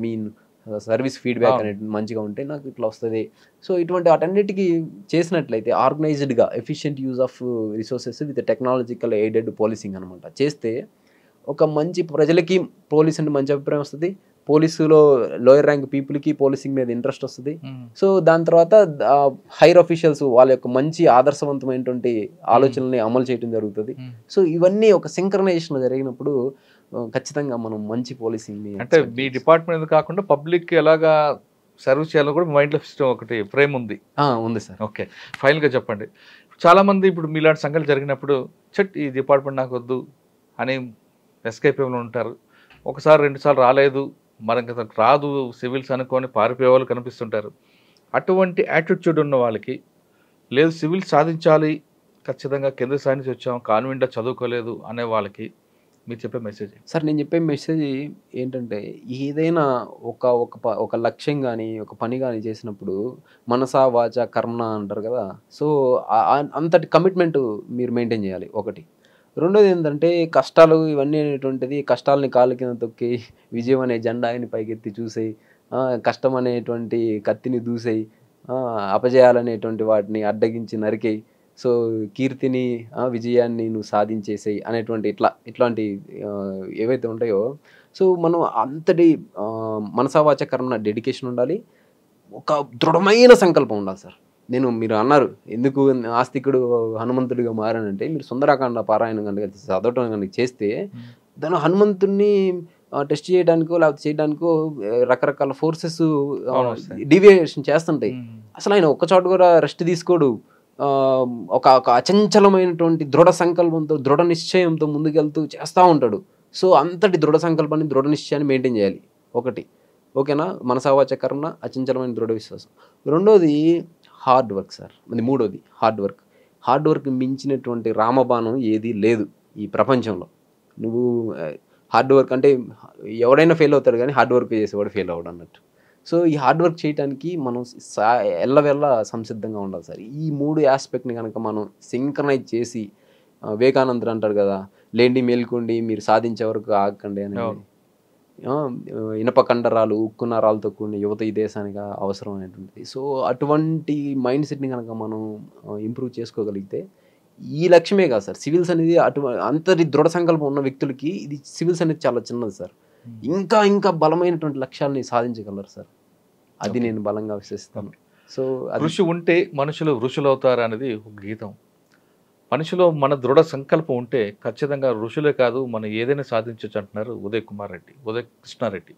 సర్వీస్ ఫీడ్బ్యాక్ అనేది మంచిగా ఉంటే నాకు ఇట్లా వస్తుంది. సో ఇటువంటి వాటన్నిటికీ చేసినట్లయితే ఆర్గనైజ్డ్గా efficient use of resources with technological aided policing అనమాట చేస్తే ఒక మంచి ప్రజలకి పోలీస్ అంటే మంచి అభిప్రాయం వస్తుంది, పోలీసులో లోయర్ ర్యాంక్ పీపుల్కి పోలీసింగ్ మీద ఇంట్రెస్ట్ వస్తుంది. సో దాని తర్వాత హైయర్ అఫీషియల్స్ వాళ్ళ యొక్క మంచి ఆదర్శవంతమైనటువంటి ఆలోచనల్ని అమలు చేయడం జరుగుతుంది. సో ఇవన్నీ ఒక సింక్రనైజేషన్ జరిగినప్పుడు ఖచ్చితంగా మనం మంచి పోలీసింగ్ని, అంటే మీ డిపార్ట్మెంట్ కాకుండా పబ్లిక్ ఎలాగా సర్వీస్ చేయాలని కూడా మైండ్లో ఒకటి ఫ్రేమ్ ఉంది సార్. ఓకే, ఫైనల్గా చెప్పండి. చాలామంది ఇప్పుడు మీలాంటి సంఘటనలు జరిగినప్పుడు ఈ డిపార్ట్మెంట్ నాకు వద్దు అని ఎస్కేప్ ఉంటారు. ఒకసారి 2 సార్లు రాలేదు, మనకి రాదు సివిల్స్ అనుకొని పారిపోయే వాళ్ళు కనిపిస్తుంటారు. అటువంటి యాటిట్యూడ్ ఉన్న వాళ్ళకి, లేదు సివిల్ సాధించాలి ఖచ్చితంగా కేంద్ర స్థాయి నుంచి వచ్చాం, కాన్వెంట్లో చదువుకోలేదు అనే వాళ్ళకి మీరు చెప్పే మెసేజ్ సార్? నేను చెప్పే మెసేజ్ ఏంటంటే, ఏదైనా ఒక లక్ష్యం కానీ ఒక పని కానీ చేసినప్పుడు మనసా వాచ కర్మ అంటారు కదా. సో అంతటి కమిట్మెంట్ మీరు మెయింటైన్ చేయాలి ఒకటి. రెండోది ఏంటంటే కష్టాలు ఇవన్నీ అనేటువంటిది, కష్టాలని కాళ్ళ కింద తొక్కి విజయం అనే జెండాని పైకెత్తి చూసేయి, కష్టం అనేటువంటి కత్తిని దూసేయి, అపజయాలనేటువంటి వాటిని అడ్డగించి నరికేయి, సో కీర్తిని విజయాన్ని నువ్వు సాధించేసేయి అనేటువంటి ఇట్లాంటి ఏవైతే ఉంటాయో, సో మనం అంతటి మనసావాచ కర్మ డెడికేషన్ ఉండాలి, ఒక దృఢమైన సంకల్పం ఉండాలి సార్. మీరు అన్నారు ఎందుకు ఆస్తికుడు హనుమంతుడిగా మారానంటే, మీరు సుందరాకాండ పారాయణం కనుక చదవటం కనుక చేస్తే దాని హనుమంతుడిని టెస్ట్ చేయడానికో లేకపోతే చేయడానికో రకరకాల ఫోర్సెస్ డీవియేషన్ చేస్తుంటాయి. అసలు ఆయన ఒక్కచోట కూడా రెస్ట్ తీసుకోడు, ఒక అచంచలమైనటువంటి దృఢ సంకల్పంతో, దృఢ నిశ్చయంతో ముందుకెళ్తూ చేస్తూ ఉంటాడు. సో అంతటి దృఢ సంకల్పాన్ని, దృఢ నిశ్చయాన్ని మెయింటైన్ చేయాలి ఒకటి. ఓకేనా? మనసావాచ కర్మ, అచంచలమైన దృఢ విశ్వాసం. రెండోది హార్డ్ వర్క్ సార్. మూడోది హార్డ్ వర్క్ మించినటువంటి రామబాణం ఏది లేదు ఈ ప్రపంచంలో. నువ్వు హార్డ్ వర్క్ అంటే ఎవడైనా ఫెయిల్ అవుతాడు కానీ హార్డ్ వర్క్ చేసేవాడు ఫెయిల్ అవ్వడు అన్నట్టు. సో ఈ హార్డ్ వర్క్ చేయడానికి మనం ఎల్లవెల్ల సంసిద్ధంగా ఉండాలి సార్. ఈ 3 ఆస్పెక్ట్ని కనుక మనం సింక్రనైజ్ చేసి వివేకానందుడు అంటారు కదా, లేండి మేల్కోండి మీరు సాధించే వరకు ఆగకండి అని. ఇనప కండరాలు ఉక్కు నరాలతో కూడిన యువత ఈ దేశానికి అవసరం అనేటువంటిది. సో అటువంటి మైండ్ సెట్ని కనుక మనం ఇంప్రూవ్ చేసుకోగలిగితే ఈ లక్ష్యమే కాదు సార్, సివిల్స్ అనేది అంతటి దృఢ సంకల్పం ఉన్న వ్యక్తులకి ఇది సివిల్స్ అనేది చాలా చిన్నది సార్. ఇంకా ఇంకా బలమైనటువంటి లక్ష్యాలని సాధించగలరు సార్. అది నేను బలంగా విశ్వసిస్తాను. సో కృషి ఉంటే మనుషులు ఋషులు అవుతారు అనేది ఒక గీతం. మనిషిలో మన దృఢ సంకల్పం ఉంటే ఖచ్చితంగా ఋషులే కాదు మనం ఏదైనా సాధించవచ్చు అంటున్నారు Uday Krishnareddy.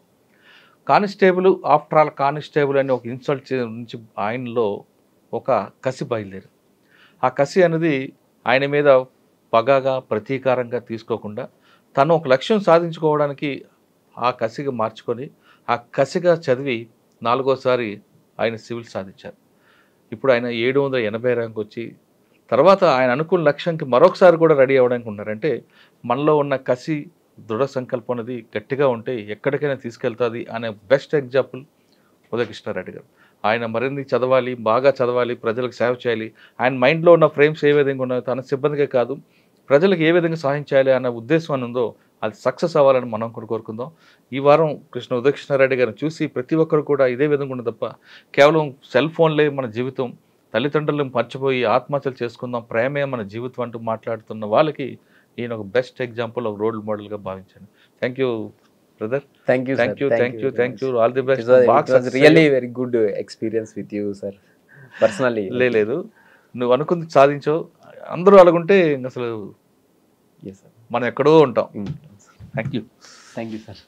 Constable after all constable అని ఒక ఇన్సల్ట్ నుంచి ఆయనలో ఒక కసి బయలుదేరి, ఆ కసి అనేది ఆయన మీద పగగా ప్రతీకారంగా తీసుకోకుండా తను ఒక లక్ష్యం సాధించుకోవడానికి ఆ కసిగా మార్చుకొని ఆ కసిగా చదివి 4వ సారి ఆయన సివిల్ సాధించారు. ఇప్పుడు ఆయన 780 ర్యాంక్ వచ్చి తర్వాత ఆయన అనుకున్న లక్ష్యానికి మరొకసారి కూడా రెడీ అవ్వడానికి ఉన్నారంటే మనలో ఉన్న కసి దృఢ సంకల్పం అనేది గట్టిగా ఉంటే ఎక్కడికైనా తీసుకెళ్తుంది అనే బెస్ట్ ఎగ్జాంపుల్ ఉదయ్ కృష్ణారెడ్డి గారు. ఆయన మరిన్ని చదవాలి, బాగా చదవాలి, ప్రజలకు సేవ చేయాలి. ఆయన మైండ్లో ఉన్న ఫ్రేమ్స్ ఏ విధంగా ఉన్నాయో తన సిబ్బందికే కాదు ప్రజలకు ఏ విధంగా సహాయం చేయాలి అన్న ఉద్దేశం అని ఉందో అది సక్సెస్ అవ్వాలని మనం కూడా కోరుకుందాం. ఈ వారం ఉదయ్ కృష్ణారెడ్డి గారిని చూసి ప్రతి ఒక్కరు కూడా ఇదే విధంగా ఉండదు తప్ప కేవలం సెల్ ఫోన్లే మన జీవితం, తల్లిదండ్రులను మర్చిపోయి ఆత్మహత్యలు చేసుకుందాం, ప్రేమే మన జీవితం అంటూ మాట్లాడుతున్న వాళ్ళకి ఈయన ఒక బెస్ట్ ఎగ్జాంపుల్, ఒక రోల్ మోడల్గా భావించాను. Thank you brother. Thank you. All the best. Really very good experience with you sir. Personally లేదు నువ్వు అనుకుంది సాధించావు. అందరూ అలాగుంటే అసలు మనం ఎక్కడో ఉంటాం. Thank you sir.